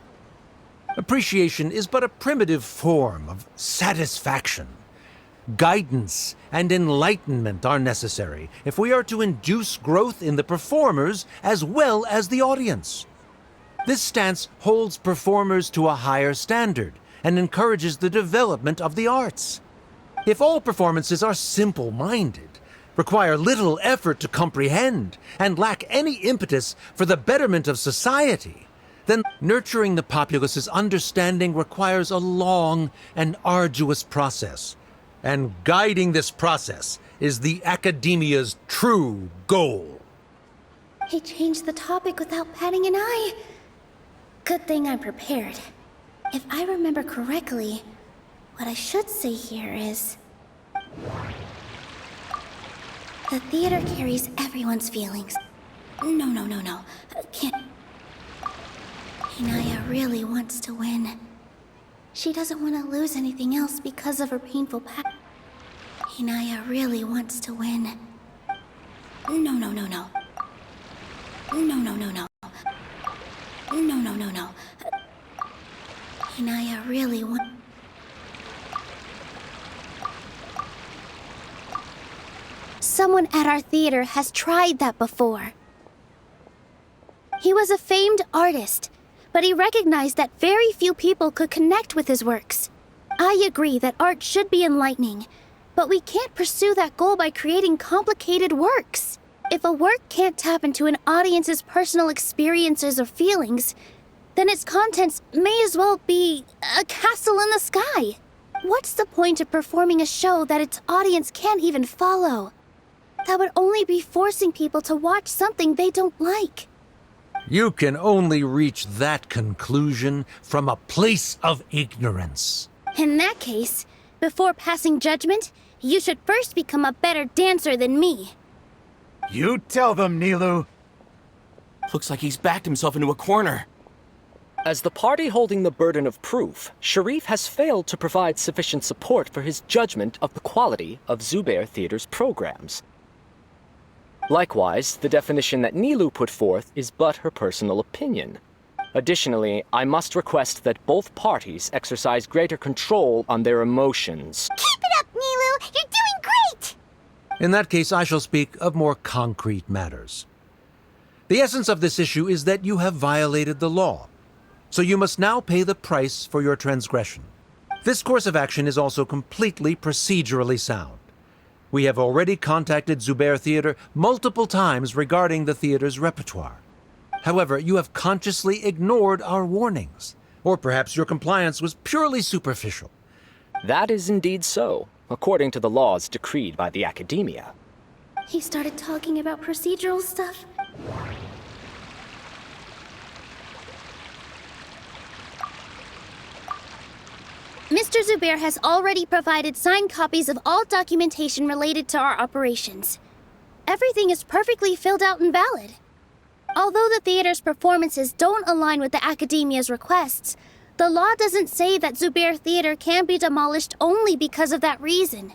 Speaker 12: Appreciation is but a primitive form of satisfaction. Guidance and enlightenment are necessary if we are to induce growth in the performers as well as the audience. This stance holds performers to a higher standard and encourages the development of the arts. If all performances are simple-minded, require little effort to comprehend, and lack any impetus for the betterment of society, then nurturing the populace's understanding requires a long and arduous process. And guiding this process is the Academia's true goal.
Speaker 1: He changed the topic without batting an eye. Good thing I'm prepared. If I remember correctly, what I should say here is... The theater carries everyone's feelings. No. Can't... Hinaya really wants to win. She doesn't want to lose anything else because of her painful past. Hinaya really wants to win. No. No. Hinaya really wants... Someone at our theater has tried that before. He was a famed artist, but he recognized that very few people could connect with his works. I agree that art should be enlightening, but we can't pursue that goal by creating complicated works. If a work can't tap into an audience's personal experiences or feelings, then its contents may as well be a castle in the sky. What's the point of performing a show that its audience can't even follow? That would only be forcing people to watch something they don't like.
Speaker 12: You can only reach that conclusion from a place of ignorance.
Speaker 1: In that case, before passing judgment, you should first become a better dancer than me.
Speaker 7: You tell them, Nilou.
Speaker 13: Looks like he's backed himself into a corner.
Speaker 16: As the party holding the burden of proof, Sharif has failed to provide sufficient support for his judgment of the quality of Zubair Theater's programs. Likewise, the definition that Nilou put forth is but her personal opinion. Additionally, I must request that both parties exercise greater control on their emotions.
Speaker 2: Keep it up, Nilou! You're doing great!
Speaker 12: In that case, I shall speak of more concrete matters. The essence of this issue is that you have violated the law, so you must now pay the price for your transgression. This course of action is also completely procedurally sound. We have already contacted Zubair Theater multiple times regarding the theater's repertoire. However, you have consciously ignored our warnings, or perhaps your compliance was purely superficial.
Speaker 16: That is indeed so, according to the laws decreed by the Academia.
Speaker 1: He started talking about procedural stuff. Mr. Zubair has already provided signed copies of all documentation related to our operations. Everything is perfectly filled out and valid. Although the theater's performances don't align with the Academia's requests, the law doesn't say that Zubair Theater can be demolished only because of that reason.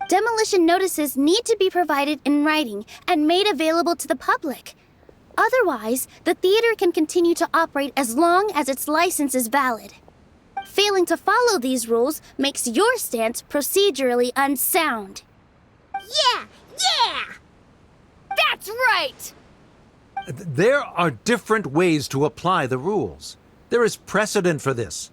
Speaker 1: Demolition notices need to be provided in writing and made available to the public. Otherwise, the theater can continue to operate as long as its license is valid. Failing to follow these rules makes your stance procedurally unsound.
Speaker 14: Yeah! That's right!
Speaker 12: There are different ways to apply the rules. There is precedent for this.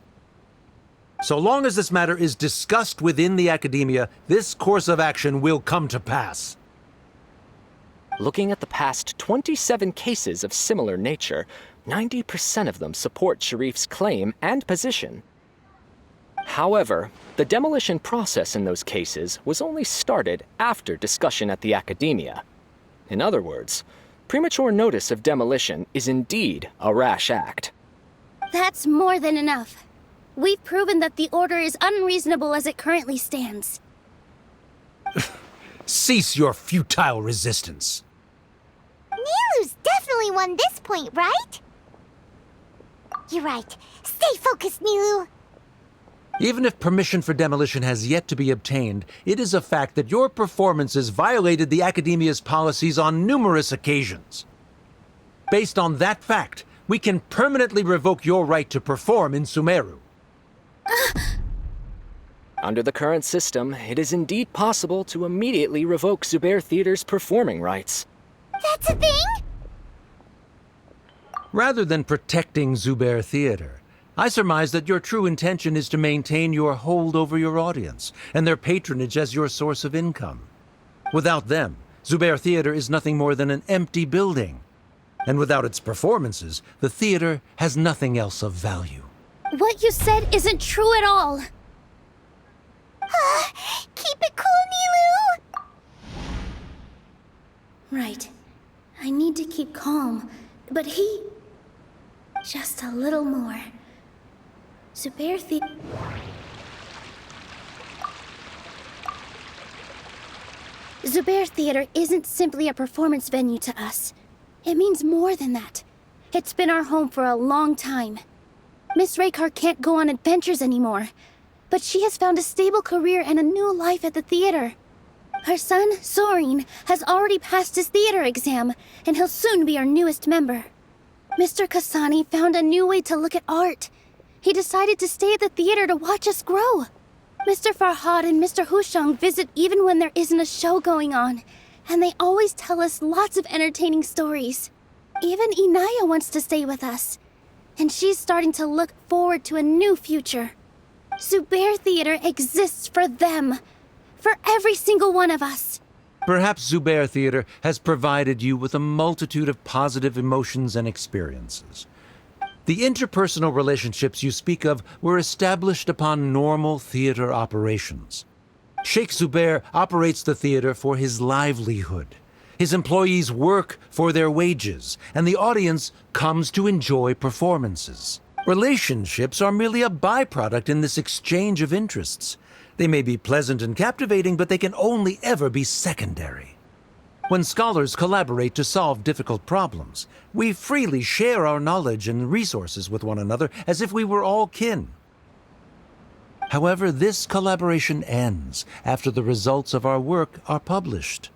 Speaker 12: So long as this matter is discussed within the Academia, this course of action will come to pass.
Speaker 16: Looking at the past 27 cases of similar nature, 90% of them support Sharif's claim and position. However, the demolition process in those cases was only started after discussion at the Academia. In other words, premature notice of demolition is indeed a rash act.
Speaker 1: That's more than enough. We've proven that the order is unreasonable as it currently stands.
Speaker 12: Cease your futile resistance.
Speaker 2: Nilou's definitely won this point, right? You're right. Stay focused, Nilou.
Speaker 12: Even if permission for demolition has yet to be obtained, it is a fact that your performances violated the Academia's policies on numerous occasions. Based on that fact, we can permanently revoke your right to perform in Sumeru.
Speaker 16: Under the current system, it is indeed possible to immediately revoke Zubair Theater's performing rights.
Speaker 2: That's a thing?
Speaker 12: Rather than protecting Zuber Theater, I surmise that your true intention is to maintain your hold over your audience and their patronage as your source of income. Without them, Zuber Theater is nothing more than an empty building. And without its performances, the theater has nothing else of value.
Speaker 1: What you said isn't true at all.
Speaker 2: Keep it cool, Nilou!
Speaker 1: Right. I need to keep calm, but he... just a little more. Zuber Theater isn't simply a performance venue to us. It means more than that. It's been our home for a long time. Miss Raykar can't go on adventures anymore, but she has found a stable career and a new life at the theater. Her son, Soren, has already passed his theater exam, and he'll soon be our newest member. Mr. Kasani found a new way to look at art. He decided to stay at the theater to watch us grow. Mr. Farhad and Mr. Hushang visit even when there isn't a show going on, and they always tell us lots of entertaining stories. Even Inaya wants to stay with us, and she's starting to look forward to a new future. Zuber Theater exists for them, for every single one of us.
Speaker 12: Perhaps Zuber Theater has provided you with a multitude of positive emotions and experiences. The interpersonal relationships you speak of were established upon normal theater operations. Sheikh Zuber operates the theater for his livelihood. His employees work for their wages, and the audience comes to enjoy performances. Relationships are merely a byproduct in this exchange of interests. They may be pleasant and captivating, but they can only ever be secondary. When scholars collaborate to solve difficult problems, we freely share our knowledge and resources with one another as if we were all kin. However, this collaboration ends after the results of our work are published.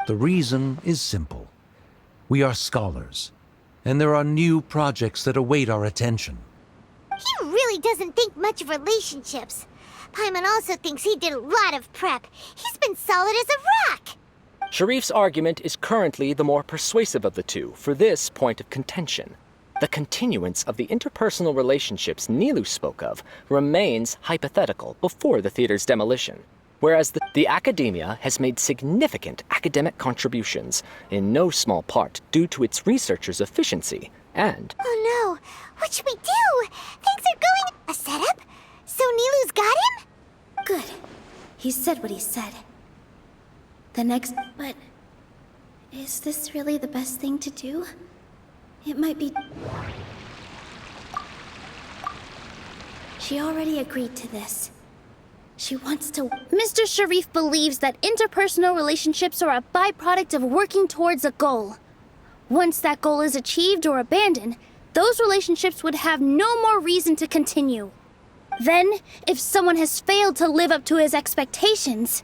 Speaker 12: The reason is simple. We are scholars, and there are new projects that await our attention.
Speaker 2: He really doesn't think much of relationships. Paimon also thinks he did a lot of prep. He's been solid as a rock.
Speaker 16: Sharif's argument is currently the more persuasive of the two for this point of contention. The continuance of the interpersonal relationships Nilou spoke of remains hypothetical before the theater's demolition, whereas the academia has made significant academic contributions, in no small part due to its researchers' efficiency and...
Speaker 2: Oh no, what should we do? Things are going... A setup? So Nilou's got him?
Speaker 1: Good. He said what he said. The next... But... is this really the best thing to do? It might be... She already agreed to this. She wants to... Mr. Sharif believes that interpersonal relationships are a byproduct of working towards a goal. Once that goal is achieved or abandoned, those relationships would have no more reason to continue. Then, if someone has failed to live up to his expectations...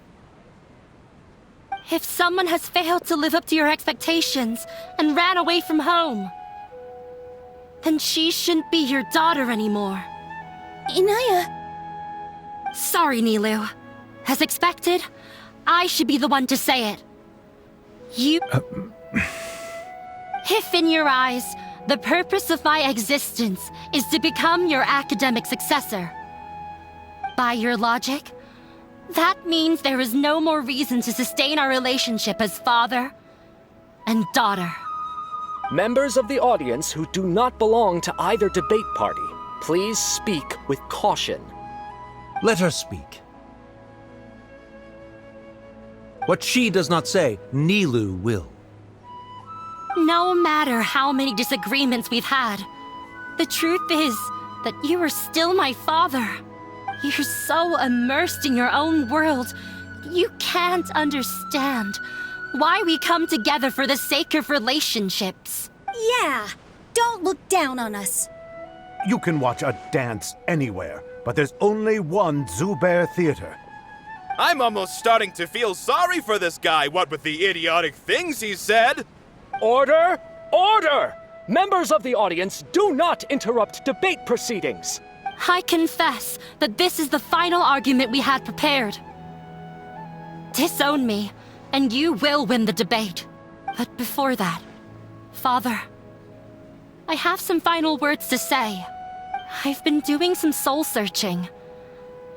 Speaker 9: If someone has failed to live up to your expectations and ran away from home, then she shouldn't be your daughter anymore.
Speaker 1: Inaya...
Speaker 9: Sorry, Nilou. As expected, I should be the one to say it. You... If in your eyes, the purpose of my existence is to become your academic successor, by your logic, that means there is no more reason to sustain our relationship as father and daughter.
Speaker 16: Members of the audience who do not belong to either debate party, please speak with caution.
Speaker 12: Let her speak. What she does not say, Nilou will.
Speaker 9: No matter how many disagreements we've had, the truth is that you are still my father. You're so immersed in your own world, you can't understand why we come together for the sake of relationships.
Speaker 10: Yeah, don't look down on us.
Speaker 7: You can watch a dance anywhere, but there's only one Zuber Theater.
Speaker 11: I'm almost starting to feel sorry for this guy, what with the idiotic things he said.
Speaker 16: Order! Order! Members of the audience, do not interrupt debate proceedings.
Speaker 9: I confess that this is the final argument we had prepared. Disown me, and you will win the debate. But before that, Father, I have some final words to say. I've been doing some soul searching.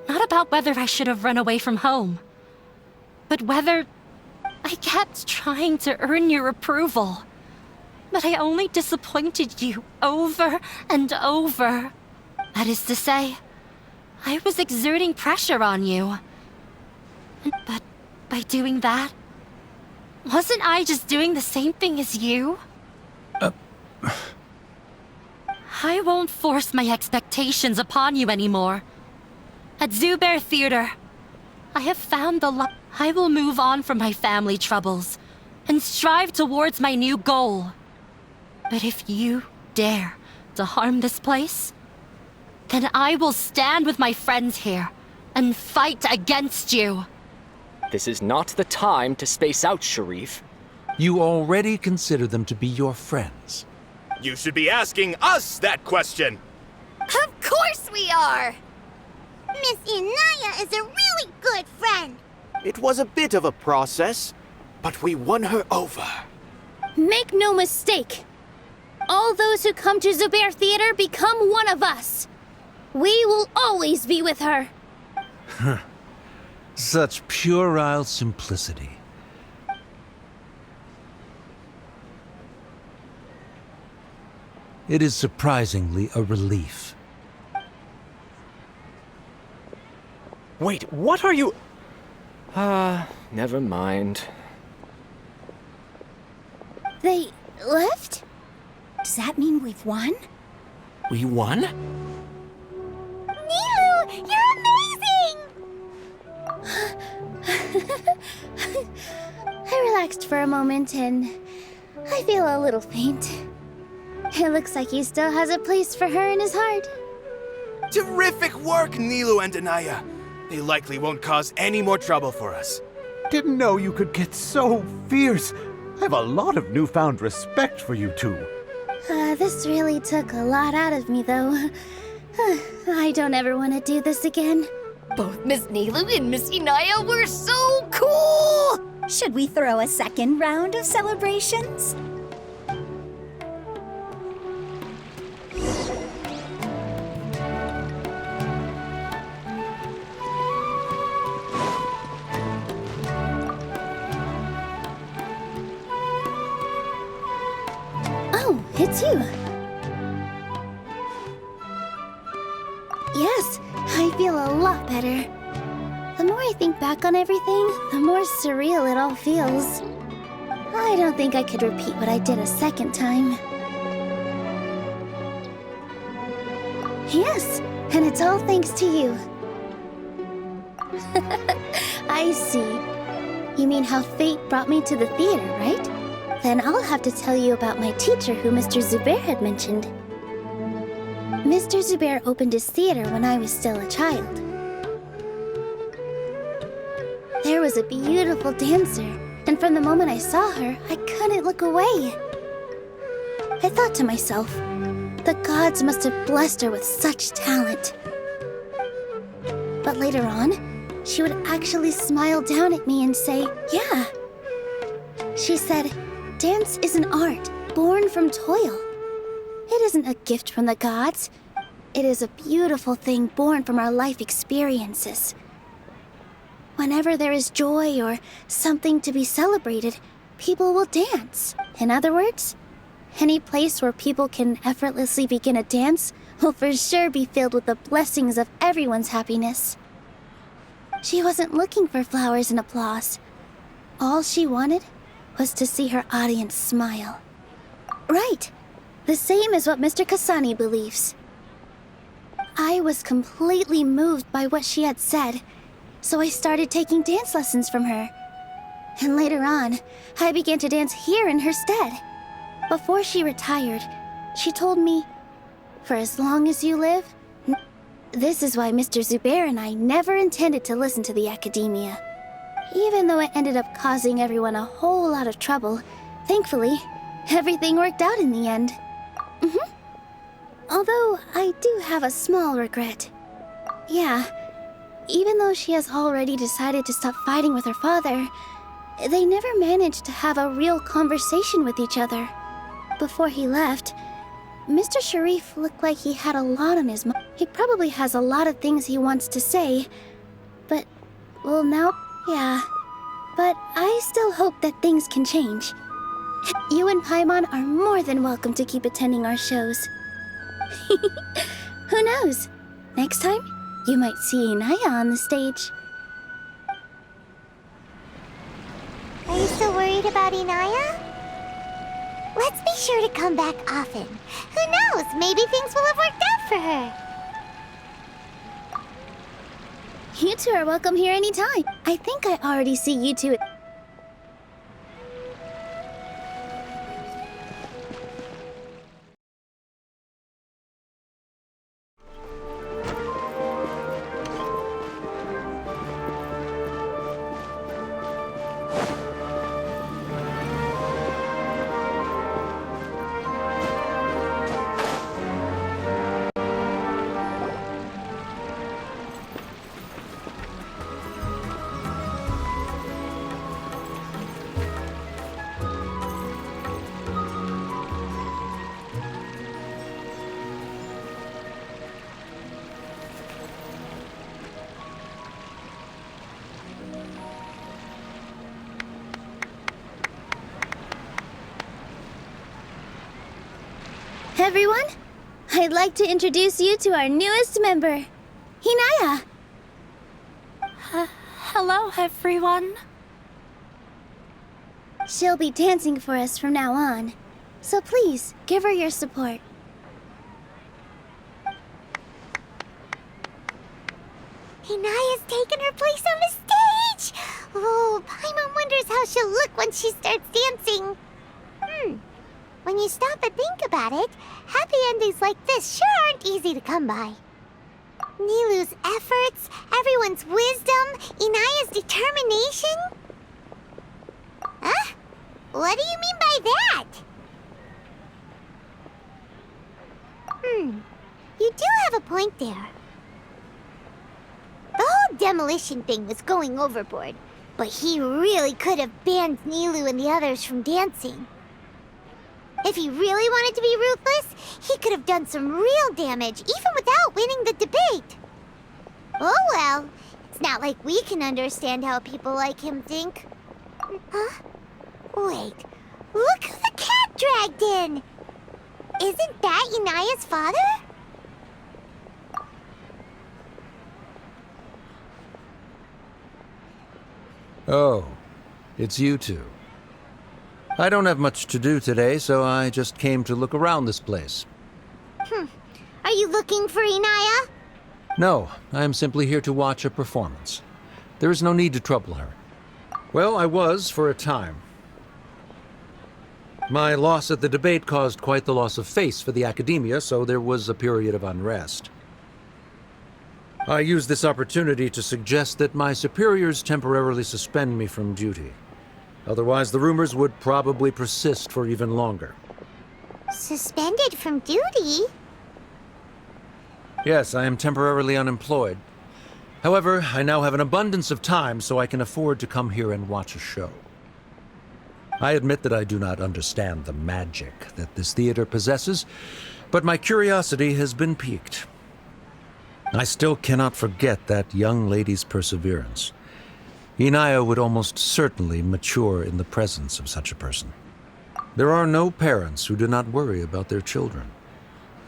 Speaker 9: Not about whether I should have run away from home, but whether I kept trying to earn your approval. But I only disappointed you over and over. That is to say, I was exerting pressure on you. But by doing that, wasn't I just doing the same thing as you? I won't force my expectations upon you anymore. At Zuber Theater, I have found the light. I will move on from my family troubles and strive towards my new goal. But if you dare to harm this place, then I will stand with my friends here and fight against you.
Speaker 16: This is not the time to space out, Sharif.
Speaker 12: You already consider them to be your friends.
Speaker 11: You should be asking us that question!
Speaker 2: Of course we are! Miss Inaya is a really good friend.
Speaker 8: It was a bit of a process, but we won her over.
Speaker 1: Make no mistake. All those who come to Zuber Theater become one of us. We will always be with her.
Speaker 12: Such puerile simplicity. It is surprisingly a relief.
Speaker 16: Wait, what are you... never mind.
Speaker 1: They left?
Speaker 10: Does that mean we've won?
Speaker 13: We won?
Speaker 2: Nilou, you're amazing!
Speaker 1: I relaxed for a moment and I feel a little faint. It looks like he still has a place for her in his heart.
Speaker 11: Terrific work, Nilou and Anaya. They likely won't cause any more trouble for us.
Speaker 7: Didn't know you could get so fierce. I have a lot of newfound respect for you two.
Speaker 1: This really took a lot out of me, though. I don't ever want to do this again.
Speaker 15: Both Miss Nilou and Miss Inaya were so cool!
Speaker 10: Should we throw a second round of celebrations?
Speaker 1: Oh, it's you. Yes, I feel a lot better. The more I think back on everything, the more surreal it all feels. I don't think I could repeat what I did a second time. Yes, and it's all thanks to you. I see. You mean how fate brought me to the theater, right? Then I'll have to tell you about my teacher who Mr. Zuber had mentioned. Mr. Zuber opened his theater when I was still a child. There was a beautiful dancer, and from the moment I saw her, I couldn't look away. I thought to myself, the gods must have blessed her with such talent. But later on, she would actually smile down at me and say, yeah. She said, dance is an art born from toil. It isn't a gift from the gods. It is a beautiful thing born from our life experiences. Whenever there is joy or something to be celebrated, people will dance. In other words, any place where people can effortlessly begin a dance will for sure be filled with the blessings of everyone's happiness. She wasn't looking for flowers and applause. All she wanted was to see her audience smile. Right. The same as what Mr. Kasani believes. I was completely moved by what she had said, so I started taking dance lessons from her. And later on, I began to dance here in her stead. Before she retired, she told me, for as long as you live, this is why Mr. Zuber and I never intended to listen to the academia. Even though it ended up causing everyone a whole lot of trouble, thankfully, everything worked out in the end. Although, I do have a small regret. Yeah, even though she has already decided to stop fighting with her father, they never managed to have a real conversation with each other. Before he left, Mr. Sharif looked like he had a lot on his mind. He probably has a lot of things he wants to say. But, well, now, yeah. But I still hope that things can change. You and Paimon are more than welcome to keep attending our shows. Who knows? Next time, you might see Inaya on the stage.
Speaker 2: Are you still worried about Inaya? Let's be sure to come back often. Who knows? Maybe things will have worked out for her.
Speaker 1: You two are welcome here anytime. I think I already see you two. Everyone, I'd like to introduce you to our newest member, Inaya.
Speaker 9: Hello, everyone.
Speaker 1: She'll be dancing for us from now on, so please give her your support.
Speaker 2: Inaya's taken her place on the stage! Oh, Paimon wonders how she'll look when she starts dancing. When you stop and think about it, happy endings like this sure aren't easy to come by. Nilou's efforts, everyone's wisdom, Inaya's determination? Huh? What do you mean by that? You do have a point there. The whole demolition thing was going overboard, but he really could have banned Nilou and the others from dancing. If he really wanted to be ruthless, he could have done some real damage, even without winning the debate. Oh well, it's not like we can understand how people like him think. Huh? Wait, look who the cat dragged in! Isn't that Inaya's father?
Speaker 12: Oh, it's you two. I don't have much to do today, so I just came to look around this place.
Speaker 2: Are you looking for Inaya?
Speaker 12: No, I am simply here to watch a performance. There is no need to trouble her. Well, I was for a time. My loss at the debate caused quite the loss of face for the academia, so there was a period of unrest. I used this opportunity to suggest that my superiors temporarily suspend me from duty. Otherwise, the rumors would probably persist for even longer.
Speaker 2: Suspended from duty?
Speaker 12: Yes, I am temporarily unemployed. However, I now have an abundance of time, so I can afford to come here and watch a show. I admit that I do not understand the magic that this theater possesses, but my curiosity has been piqued. I still cannot forget that young lady's perseverance. Inaya would almost certainly mature in the presence of such a person. There are no parents who do not worry about their children.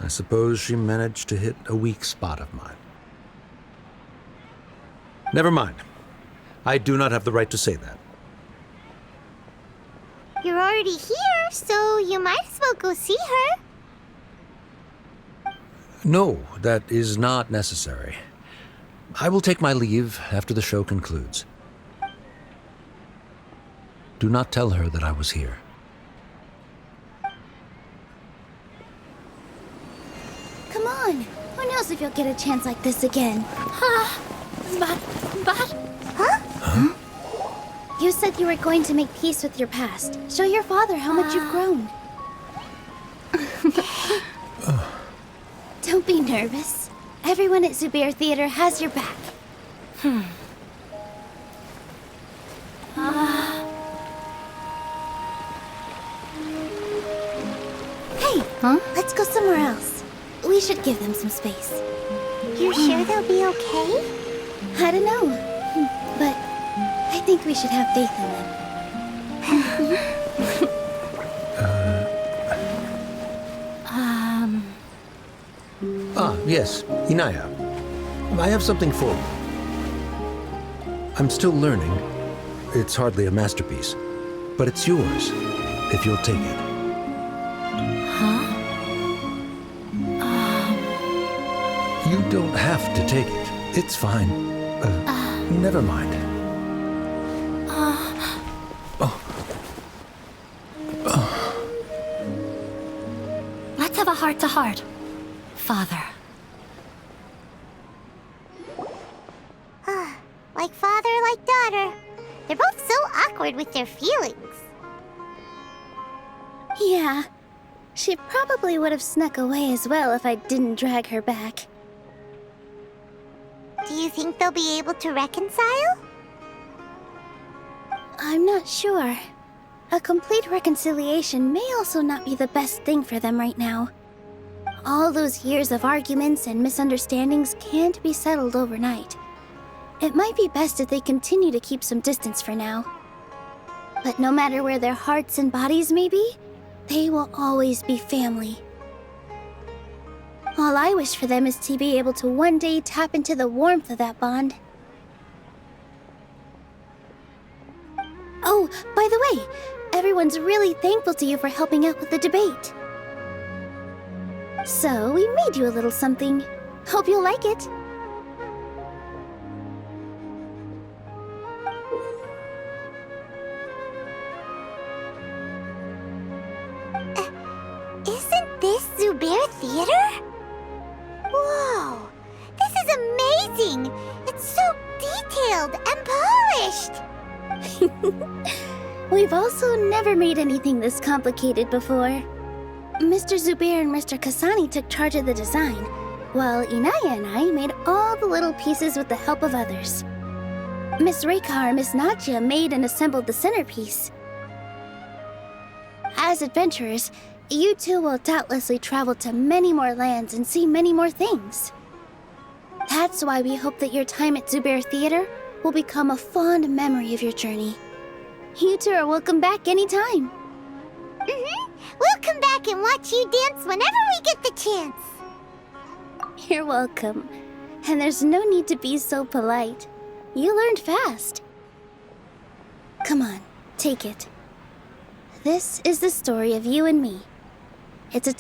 Speaker 12: I suppose she managed to hit a weak spot of mine. Never mind. I do not have the right to say that.
Speaker 2: You're already here, so you might as well go see her.
Speaker 12: No, that is not necessary. I will take my leave after the show concludes. Do not tell her that I was here.
Speaker 1: Come on. Who knows if you'll get a chance like this again?
Speaker 9: But...
Speaker 1: Huh? You said you were going to make peace with your past. Show your father how much you've grown. Don't be nervous. Everyone at Zubair Theater has your back. Hey, Huh? Let's go somewhere else. We should give them some space.
Speaker 2: You sure they'll be okay?
Speaker 1: I don't know. But I think we should have faith in them.
Speaker 12: Yes, Inaya. I have something for you. I'm still learning. It's hardly a masterpiece. But it's yours, if you'll take it.
Speaker 9: Huh?
Speaker 12: You don't have to take it. It's fine. Never mind.
Speaker 9: Let's have a heart-to-heart, Father.
Speaker 2: Like father, like daughter. They're both so awkward with their feelings.
Speaker 1: Yeah. She probably would have snuck away as well if I didn't drag her back.
Speaker 2: Do you think they'll be able to reconcile?
Speaker 1: I'm not sure. A complete reconciliation may also not be the best thing for them right now. All those years of arguments and misunderstandings can't be settled overnight. It might be best if they continue to keep some distance for now. But no matter where their hearts and bodies may be, they will always be family. All I wish for them is to be able to one day tap into the warmth of that bond. Oh, by the way, everyone's really thankful to you for helping out with the debate. So, we made you a little something. Hope you'll like it.
Speaker 2: Isn't this Zubair Theater? Whoa! This is amazing! It's so detailed and polished!
Speaker 1: We've also never made anything this complicated before. Mr. Zubair and Mr. Kasani took charge of the design, while Inaya and I made all the little pieces with the help of others. Miss Reika or Miss Nadja made and assembled the centerpiece. As adventurers, you two will doubtlessly travel to many more lands and see many more things. That's why we hope that your time at Zubair Theater will become a fond memory of your journey. You two are welcome back anytime.
Speaker 2: We'll come back and watch you dance whenever we get the chance.
Speaker 1: You're welcome. And there's no need to be so polite. You learned fast. Come on, take it. This is the story of you and me. It's a